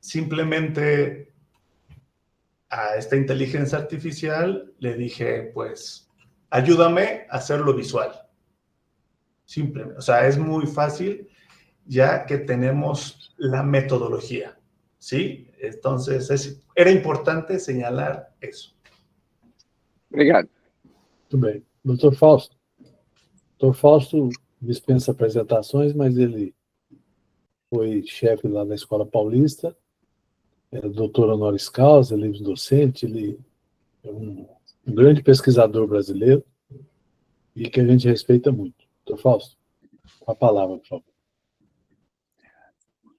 simplemente a esta inteligencia artificial le dije, pues, ayúdame a hacerlo visual. Simplemente, o sea, es muy fácil ya que tenemos la metodología, ¿sí? Entonces, era importante señalar eso. Obrigado. Muito bem. Dr. Fausto. Dr. Fausto dispensa apresentações, mas ele foi chefe lá na Escola Paulista, é doutor honoris causa, livre-docente, ele é um grande pesquisador brasileiro e que a gente respeita muito. Doutor Fausto, com a palavra, por favor.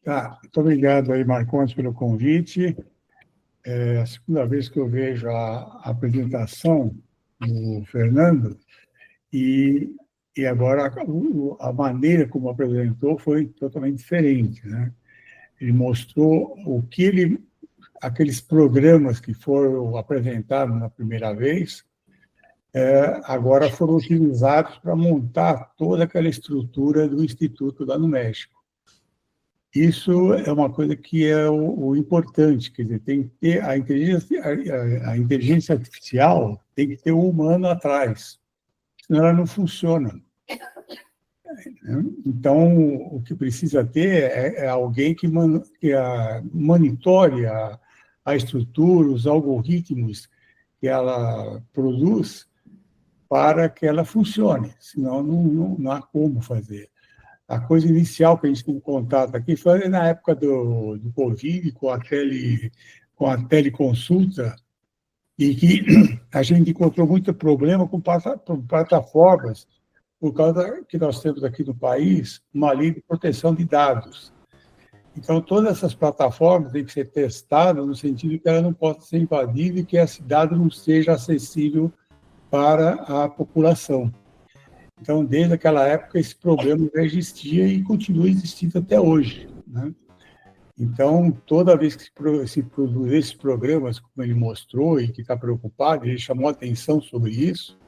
Tá, muito obrigado aí, Marcondes, pelo convite. É a segunda vez que eu vejo a apresentação do Fernando e agora a maneira como apresentou foi totalmente diferente, né? Ele mostrou aqueles programas que foram apresentados na primeira vez, agora foram utilizados para montar toda aquela estrutura do Instituto lá no México. Isso é uma coisa que é o importante, quer dizer, tem que ter a inteligência artificial, tem que ter o humano atrás, senão ela não funciona. Então, o que precisa ter é alguém que monitore a estrutura, os algoritmos que ela produz para que ela funcione, senão não há como fazer. A coisa inicial que a gente tem contato aqui foi na época do Covid, com a teleconsulta, e que a gente encontrou muito problema com plataformas, por causa que nós temos aqui no país uma lei de proteção de dados. Então, todas essas plataformas têm que ser testadas no sentido que ela não possa ser invadida e que esse dado não seja acessível para a população. Então, desde aquela época, esse problema já existia e continua existindo até hoje, né? Então, toda vez que se produz esses programas, como ele mostrou, e que está preocupado, ele chamou a atenção sobre isso,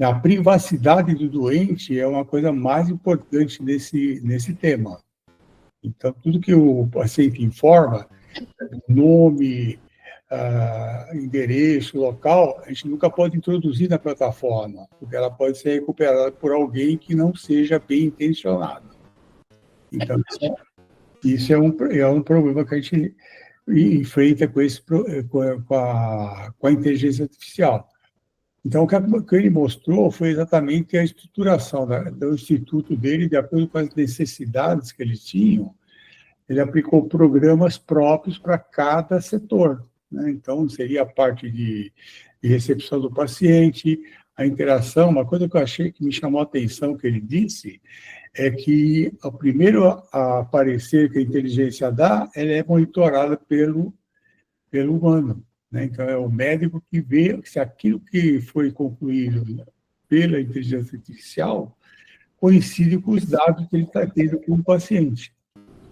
a privacidade do doente é uma coisa mais importante nesse tema. Então, tudo que o paciente informa, nome, endereço, local, a gente nunca pode introduzir na plataforma, porque ela pode ser recuperada por alguém que não seja bem intencionado. Então, isso é um problema que a gente enfrenta com a inteligência artificial. Então, o que ele mostrou foi exatamente a estruturação do instituto dele, de acordo com as necessidades que eles tinham. Ele aplicou programas próprios para cada setor, né? Então, seria a parte de recepção do paciente, a interação. Uma coisa que eu achei que me chamou a atenção que ele disse é que o primeiro a aparecer que a inteligência dá, ela é monitorada pelo humano, né? Então, é o médico que vê se aquilo que foi concluído pela inteligência artificial coincide com os dados que ele está tendo com o paciente.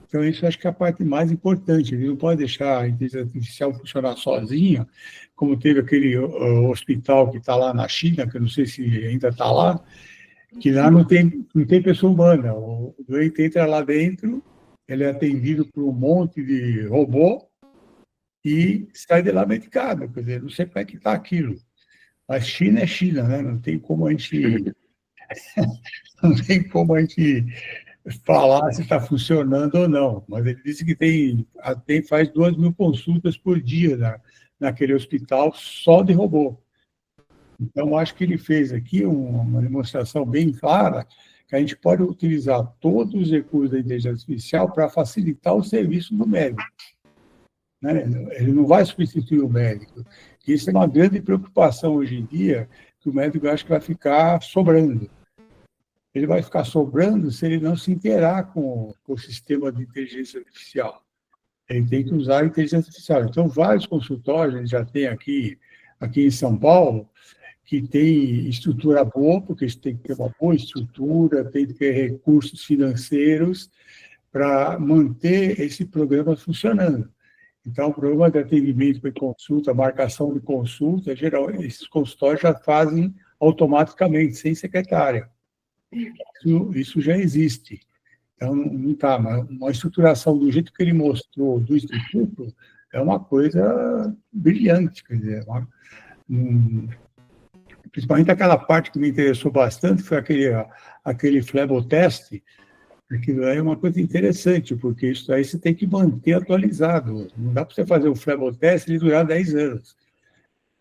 Então, isso acho que é a parte mais importante. Ele não pode deixar a inteligência artificial funcionar sozinha, como teve aquele hospital que está lá na China, que eu não sei se ainda está lá, que lá não tem pessoa humana. O doente entra lá dentro, ele é atendido por um monte de robô e sai de lá medicado. Quer dizer, não sei como é que está aquilo. Mas China é China, né? Não tem como a gente falar se está funcionando ou não, mas ele disse que faz 2.000 consultas por dia naquele hospital só de robô. Então, acho que ele fez aqui uma demonstração bem clara que a gente pode utilizar todos os recursos da inteligência artificial para facilitar o serviço do médico, né? Ele não vai substituir o médico. Isso é uma grande preocupação hoje em dia, que o médico acha que vai ficar sobrando. Ele vai ficar sobrando se ele não se interar com o sistema de inteligência artificial. Ele tem que usar a inteligência artificial. Então, vários consultórios a gente já tem aqui em São Paulo, que tem estrutura boa, porque tem que ter uma boa estrutura, tem que ter recursos financeiros para manter esse programa funcionando. Então, o programa de atendimento para consulta, marcação de consulta, esses consultórios já fazem automaticamente, sem secretária. Isso já existe. Então, não está, mas uma estruturação do jeito que ele mostrou do Instituto é uma coisa brilhante, quer dizer, principalmente aquela parte que me interessou bastante, foi aquele fleboteste, aquilo aí é uma coisa interessante, porque isso aí você tem que manter atualizado. Não dá para você fazer o fleboteste e durar 10 anos.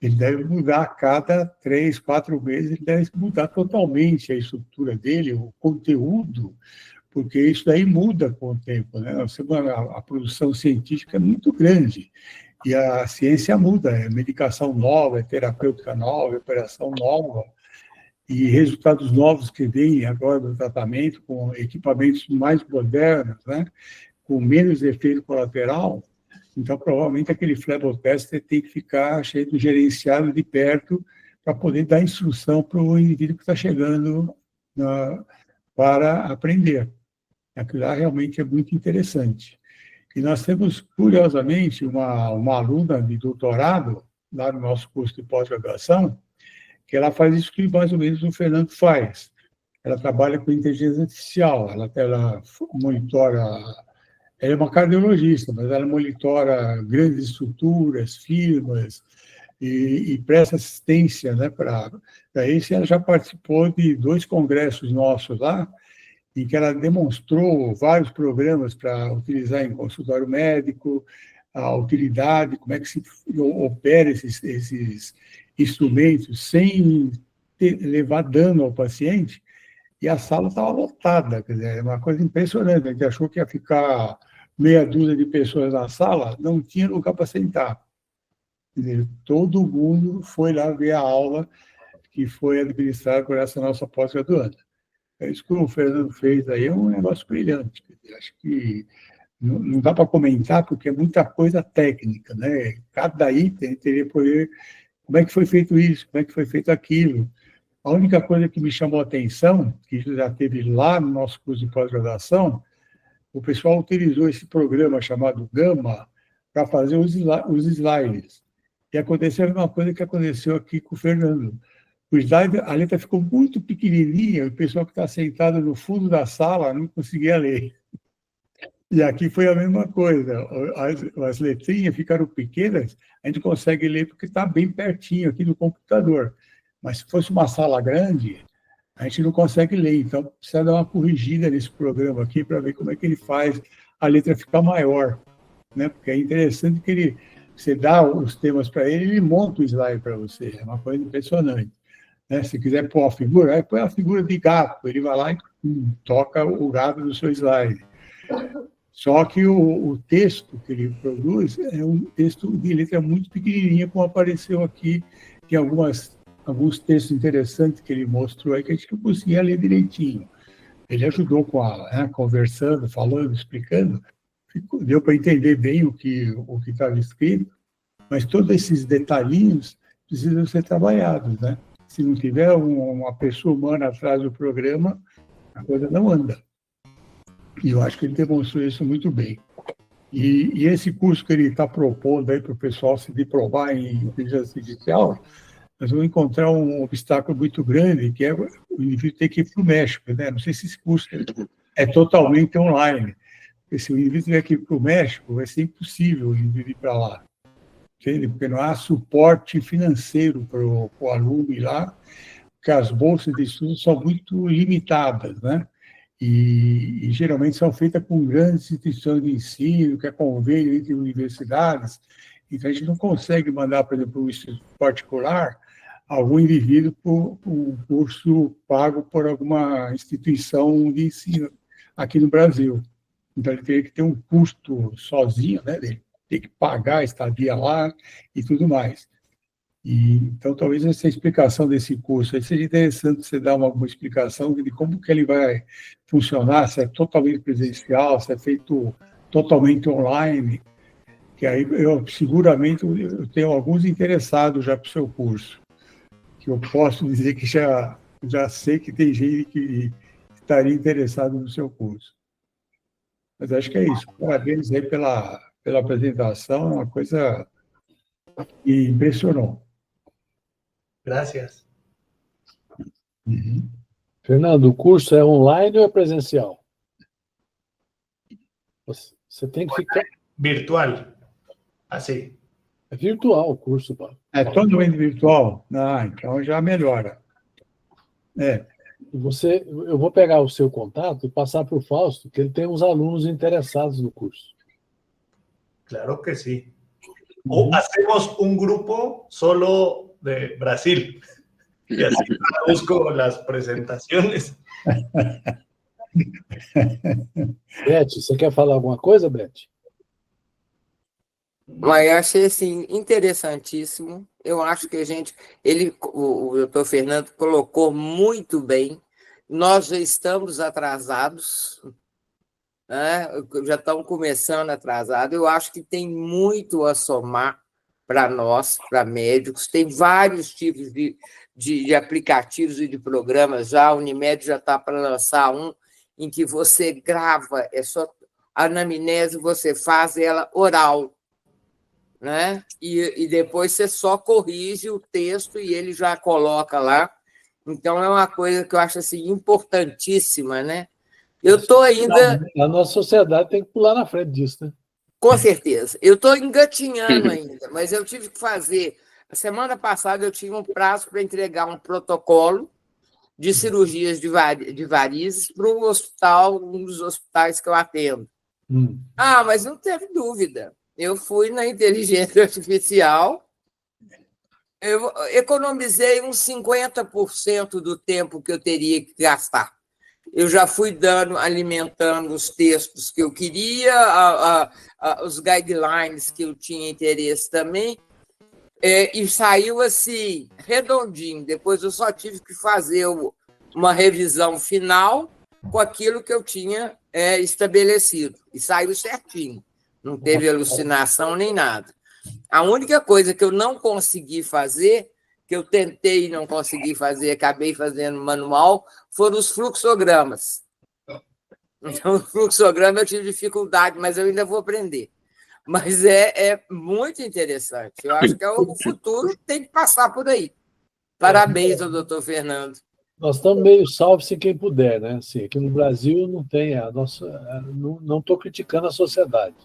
Ele deve mudar a cada 3, 4 meses, ele deve mudar totalmente a estrutura dele, o conteúdo, porque isso daí muda com o tempo, né? A produção científica é muito grande, e a ciência muda, é medicação nova, é terapêutica nova, é operação nova, e resultados novos que vêm agora do tratamento, com equipamentos mais modernos, né? Com menos efeito colateral. Então, provavelmente, aquele flebotéster tem que ficar sendo gerenciado de perto para poder dar instrução para o indivíduo que está chegando para aprender. Aquilo lá realmente é muito interessante. E nós temos, curiosamente, uma aluna de doutorado, lá no nosso curso de pós-graduação, que ela faz isso que mais ou menos o Fernando faz. Ela trabalha com inteligência artificial, ela monitora... Ela é uma cardiologista, mas ela monitora grandes estruturas, firmas, e presta assistência, né, para isso. Ela já participou de 2 congressos nossos lá, em que ela demonstrou vários programas para utilizar em consultório médico, a utilidade, como é que se opera esses instrumentos sem levar dano ao paciente, e a sala estava lotada, quer dizer, é uma coisa impressionante. A gente achou que ia ficar meia dúzia de pessoas na sala, não tinha lugar para sentar. Quer dizer, todo mundo foi lá ver a aula que foi administrada por essa nossa pós-graduanda. É isso que o Fernando fez aí, é um negócio brilhante. Acho que não dá para comentar, porque é muita coisa técnica, né? Cada item teria poder... Como é que foi feito isso? Como é que foi feito aquilo? A única coisa que me chamou a atenção, que já teve lá no nosso curso de pós-graduação, o pessoal utilizou esse programa chamado Gama para fazer os slides. E aconteceu a mesma coisa que aconteceu aqui com o Fernando. O slide, a letra ficou muito pequenininha, o pessoal que está sentado no fundo da sala não conseguia ler. E aqui foi a mesma coisa. As letrinhas ficaram pequenas, a gente consegue ler porque está bem pertinho aqui do computador. Mas se fosse uma sala grande, a gente não consegue ler. Então, precisa dar uma corrigida nesse programa aqui para ver como é que ele faz a letra ficar maior, né? Porque é interessante que você dá os temas para ele, ele monta o slide para você. É uma coisa impressionante. Né? Se quiser pôr uma figura, aí põe a figura de gato. Ele vai lá e toca o gato no seu slide. Só que o texto que ele produz é um texto de letra muito pequenininha, como apareceu aqui em alguns textos interessantes que ele mostrou aí, que a gente não conseguia ler direitinho. Ele ajudou conversando, falando, explicando, deu para entender bem o que estava escrito, mas todos esses detalhinhos precisam ser trabalhados, né? Se não tiver uma pessoa humana atrás do programa, a coisa não anda. E eu acho que ele demonstrou isso muito bem. E esse curso que ele está propondo aí para o pessoal se diplomar em inteligência artificial, nós vamos encontrar um obstáculo muito grande, que é o indivíduo ter que ir para o México, né? Não sei se esse curso é totalmente online. Porque se o indivíduo tiver que ir para o México, vai ser impossível o indivíduo ir para lá. Entende? Porque não há suporte financeiro para o aluno ir lá, porque as bolsas de estudo são muito limitadas, né? E geralmente são feitas com grandes instituições de ensino, que é convênio entre universidades. Então, a gente não consegue mandar, por exemplo, um instituto particular, algum indivíduo por um curso pago por alguma instituição de ensino aqui no Brasil. Então, ele teria que ter um custo sozinho, né? Ele tem que pagar a estadia lá e tudo mais. Então, talvez essa explicação desse curso aí seja interessante você dar uma explicação de como que ele vai funcionar, se é totalmente presencial, se é feito totalmente online, que aí seguramente eu tenho alguns interessados já para o seu curso, que eu posso dizer que já sei que tem gente que estaria interessado no seu curso. Mas acho que é isso. Parabéns aí pela apresentação, uma coisa que impressionou. Gracias. Uhum. Fernando, o curso é online ou é presencial? Você tem que ficar... Virtual. Assim. É virtual o curso, Paulo. É totalmente virtual? Então já melhora. Eu vou pegar o seu contato e passar para o Fausto, que ele tem uns alunos interessados no curso. Claro que sí. O hacemos un grupo solo de Brasil. Y así traduzco las presentaciones. Beth, você quer falar alguma coisa, Beth? Mas eu achei assim, interessantíssimo. Eu acho que o doutor Fernando colocou muito bem. Nós já estamos atrasados, né? Já estamos começando atrasado. Eu acho que tem muito a somar para nós, para médicos. Tem vários tipos de aplicativos e de programas já. A Unimed já está para lançar um em que você grava, é só a anamnese, você faz ela oral, né? E depois você só corrige o texto e ele já coloca lá. Então, é uma coisa que eu acho assim, importantíssima, né? Eu estou ainda... A nossa sociedade tem que pular na frente disso, né? Com certeza. Eu estou engatinhando ainda, mas eu tive que fazer... A semana passada eu tinha um prazo para entregar um protocolo de cirurgias de varizes para um hospital, um dos hospitais que eu atendo. Mas não teve dúvida. Eu fui na inteligência artificial, eu economizei uns 50% do tempo que eu teria que gastar. Eu já fui alimentando os textos que eu queria, os guidelines que eu tinha interesse também, e saiu assim, redondinho. Depois eu só tive que fazer uma revisão final com aquilo que eu tinha estabelecido, e saiu certinho. Não teve alucinação nem nada. A única coisa que eu não consegui fazer, que eu tentei e não consegui fazer, acabei fazendo manual, foram os fluxogramas. Então, o fluxograma eu tive dificuldade, mas eu ainda vou aprender. Mas é muito interessante. Eu acho que o futuro tem que passar por aí. Parabéns ao doutor Fernando. Nós estamos meio salve-se quem puder, né? Assim, aqui no Brasil não tem não estou criticando a sociedade.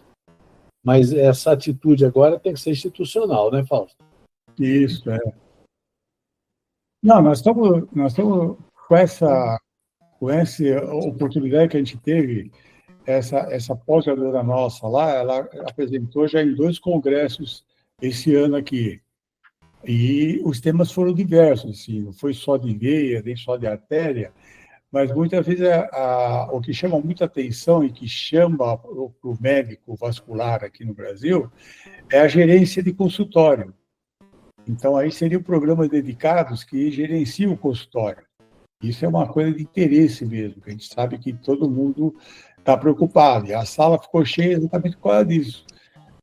Mas essa atitude agora tem que ser institucional, né, Fausto? Isso, é. Não, nós estamos com essa oportunidade que a gente teve, essa pós-graduada nossa lá, ela apresentou já em 2 congressos esse ano aqui. E os temas foram diversos, assim, não foi só de veia, nem só de artéria, mas muitas vezes o que chama muita atenção e que chama para o médico vascular aqui no Brasil é a gerência de consultório. Então, aí seriam programas dedicados que gerenciam o consultório. Isso é uma coisa de interesse mesmo, que a gente sabe que todo mundo está preocupado. E a sala ficou cheia exatamente por causa disso.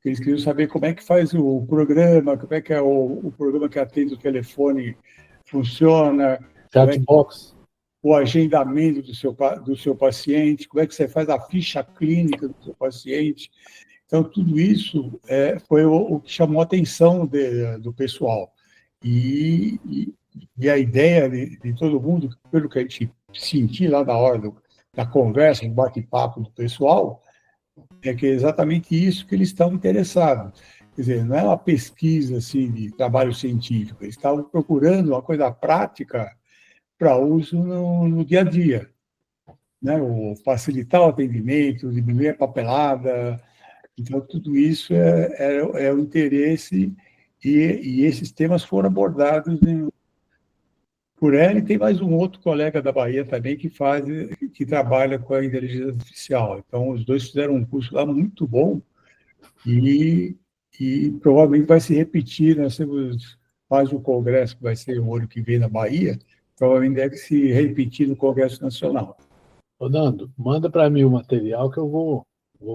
Eles queriam saber como é que faz o programa, como é que é o programa que atende o telefone funciona, Chatbox. O agendamento do seu paciente, como é que você faz a ficha clínica do seu paciente. Então, tudo isso foi o que chamou a atenção do pessoal. E a ideia de todo mundo, pelo que a gente sentiu lá na hora da conversa, do bate-papo do pessoal, é que é exatamente isso que eles estão interessados. Quer dizer, não é uma pesquisa assim, de trabalho científico, eles estavam procurando uma coisa prática para uso no dia a dia, né? Facilitar o atendimento, diminuir a papelada. Então, tudo isso é o interesse, e esses temas foram abordados por ela, e tem mais um outro colega da Bahia também que trabalha com a inteligência artificial. Então, os dois fizeram um curso lá muito bom, e provavelmente vai se repetir. Nós temos mais um congresso que vai ser o ano que vem na Bahia, provavelmente deve se repetir no Congresso Nacional. Ô, Nando, manda para mim o material que eu vou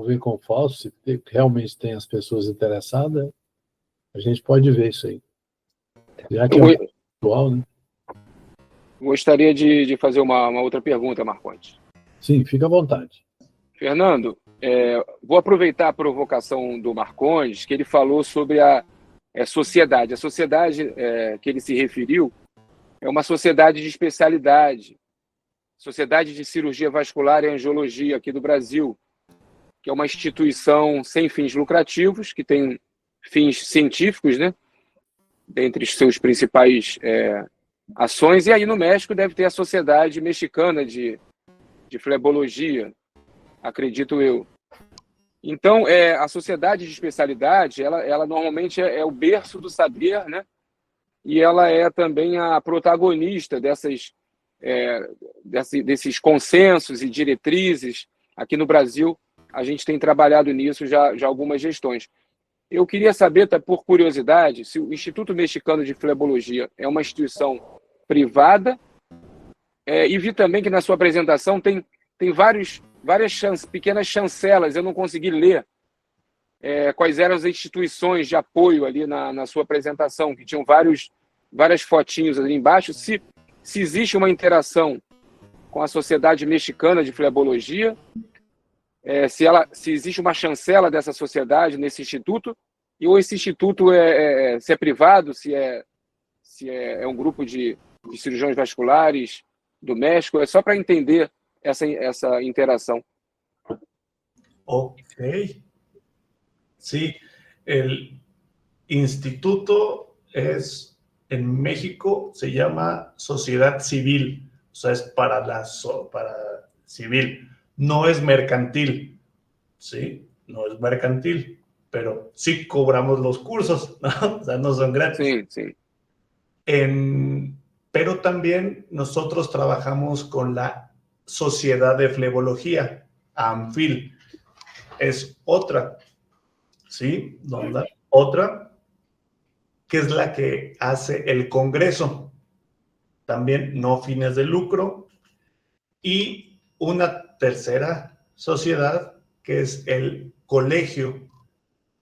ver com o Fausto, se realmente tem as pessoas interessadas, a gente pode ver isso aí. Já que é atual, né? Gostaria de fazer uma outra pergunta, Marcondes. Sim, fica à vontade. Fernando, vou aproveitar a provocação do Marcondes, que ele falou sobre a sociedade. A sociedade que ele se referiu é uma sociedade de especialidade, Sociedade de Cirurgia Vascular e Angiologia aqui do Brasil, que é uma instituição sem fins lucrativos, que tem fins científicos, né, dentre os seus principais ações. E aí no México deve ter a Sociedade Mexicana de Flebologia, acredito eu. Então, a sociedade de especialidade, ela normalmente é o berço do saber, né? E ela é também a protagonista dessas desses consensos e diretrizes. Aqui no Brasil, a gente tem trabalhado nisso já algumas gestões. Eu queria saber, por curiosidade, se o Instituto Mexicano de Flebologia é uma instituição privada, e vi também que na sua apresentação tem várias pequenas chancelas, eu não consegui ler quais eram as instituições de apoio ali na sua apresentação, que tinham várias fotinhos ali embaixo, se existe uma interação com a Sociedade Mexicana de Flebologia, se existe uma chancela dessa sociedade nesse instituto, ou esse instituto se é privado, se é um grupo de cirurgiões vasculares do México, é só para entender essa interação. Ok. Sí, el instituto en México se llama Sociedad Civil, o sea, es para civil, no es mercantil, ¿sí? No es mercantil, pero sí cobramos los cursos, ¿no? O sea, no son gratis. Sí. Pero también nosotros trabajamos con la Sociedad de Flebología, AMFIL, es otra, ¿sí? Otra, que es la que hace el Congreso, también no fines de lucro, y una tercera sociedad que es el colegio.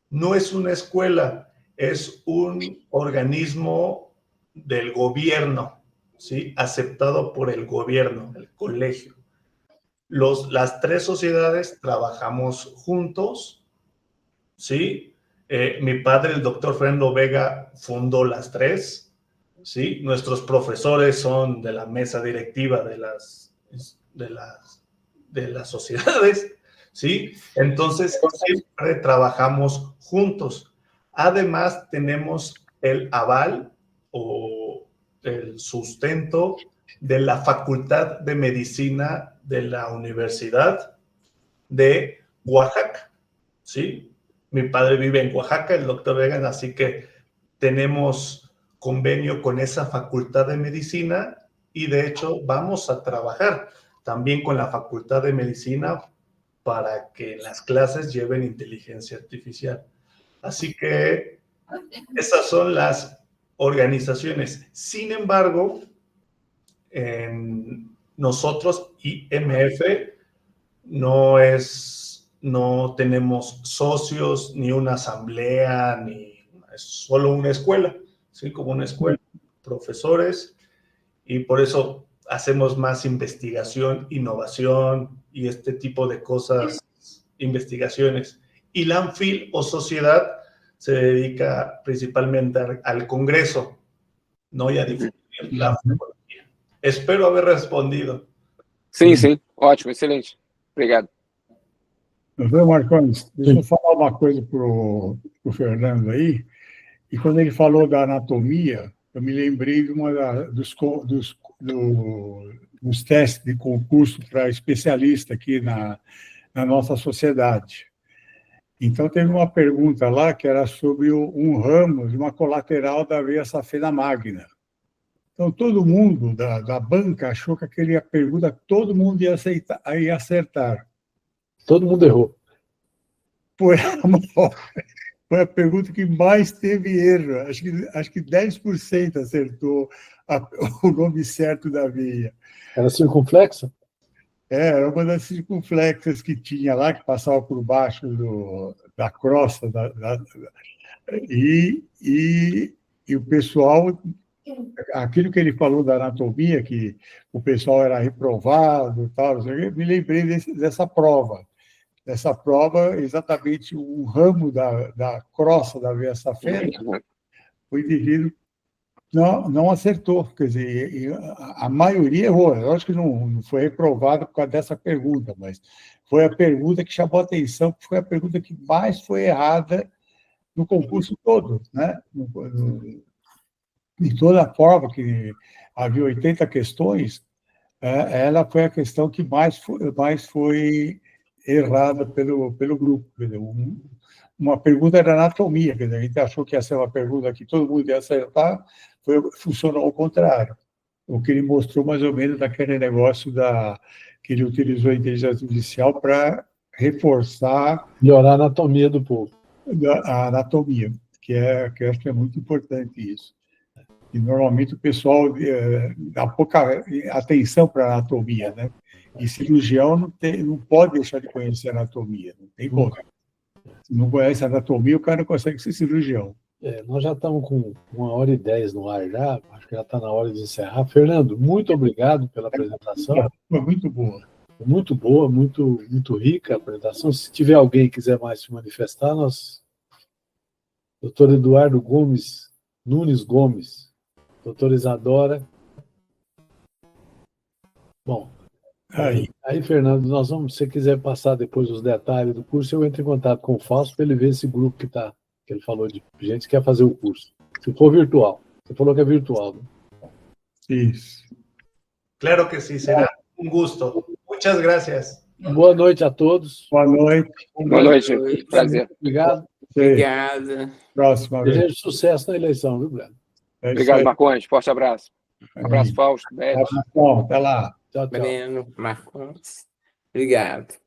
No es una escuela, es un organismo del gobierno, ¿sí? Aceptado por el gobierno, el colegio. Las tres sociedades trabajamos juntos, ¿sí? Mi padre, el doctor Fernando Vega, fundó las tres, ¿sí? Nuestros profesores son de la mesa directiva de las sociedades, ¿sí? Entonces, siempre trabajamos juntos. Además, tenemos el aval o el sustento de la Facultad de Medicina de la Universidad de Oaxaca, ¿sí? Mi padre vive en Oaxaca, el doctor Vega, así que tenemos convenio con esa Facultad de Medicina y, de hecho, vamos a trabajar también con la Facultad de Medicina para que en las clases lleven inteligencia artificial. Así que esas son las organizaciones. Sin embargo, nosotros, IMF, no tenemos socios, ni una asamblea, es solo una escuela, ¿sí? Como una escuela, profesores, y por eso hacemos más investigación, innovación y este tipo de cosas, investigaciones. Y la AMFIL o sociedad se dedica principalmente al Congreso, ¿no? Y a difundir la flebología. Espero haber respondido. Sim, ótimo, excelente. Obrigado. Doutor Marcondes, deixa eu falar uma coisa para o Fernando aí. E quando ele falou da anatomia, eu me lembrei de dos testes de concurso para especialista aqui na nossa sociedade. Então, teve uma pergunta lá que era sobre um ramo de uma colateral da veia safena magna. Então, todo mundo da banca achou que aquela pergunta todo mundo ia acertar. Todo mundo errou. Foi a pergunta que mais teve erro. Acho que 10% acertou o nome certo da veia. Era circunflexa? Era uma das circunflexas que tinha lá, que passava por baixo da crosta. E o pessoal, aquilo que ele falou da anatomia, que o pessoal era reprovado, tal, eu me lembrei dessa prova. Dessa prova, exatamente um ramo da crosta da veia safena, o indivíduo não acertou, quer dizer, a maioria errou. Eu acho que não foi reprovado por causa dessa pergunta, mas foi a pergunta que chamou a atenção, foi a pergunta que mais foi errada no concurso todo, né? Em toda a prova, que havia 80 questões, ela foi a questão que mais foi errada pelo grupo. Quer dizer, uma pergunta era anatomia, quer dizer, a gente achou que ia ser uma pergunta que todo mundo ia acertar, funcionou ao contrário. o que ele mostrou mais ou menos daquele negócio que ele utilizou a inteligência artificial para reforçar Melhorar a anatomia do povo. a anatomia, que eu acho que é muito importante isso. E normalmente o pessoal dá pouca atenção para a anatomia, né? E cirurgião não pode deixar de conhecer a anatomia, não tem como. Se não conhece a anatomia, o cara não consegue ser cirurgião. Nós já estamos com 1h10 no ar já, acho que já está na hora de encerrar. Fernando, muito obrigado pela apresentação. Foi muito boa. Muito boa, muito rica a apresentação. Se tiver alguém que quiser mais se manifestar, Dr. Eduardo Nunes Gomes, doutora Isadora. Bom, aí, Fernando, nós vamos, se você quiser passar depois os detalhes do curso, eu entro em contato com o Fausto para ele ver esse grupo que ele falou de gente que quer fazer o curso. Se for virtual. Você falou que é virtual, né? Isso. Claro que sí, será un gusto. Muchas gracias. Boa noite a todos. Boa noite. Boa noite. Prazer. Obrigado. Obrigada. Próxima vez. Desejo sucesso na eleição, viu, Breno? Obrigado, Marcondes. Forte abraço. Abraço, Fausto. Beth. Abração. Até lá. Tchau, tchau. Breno, Marcondes. Obrigado.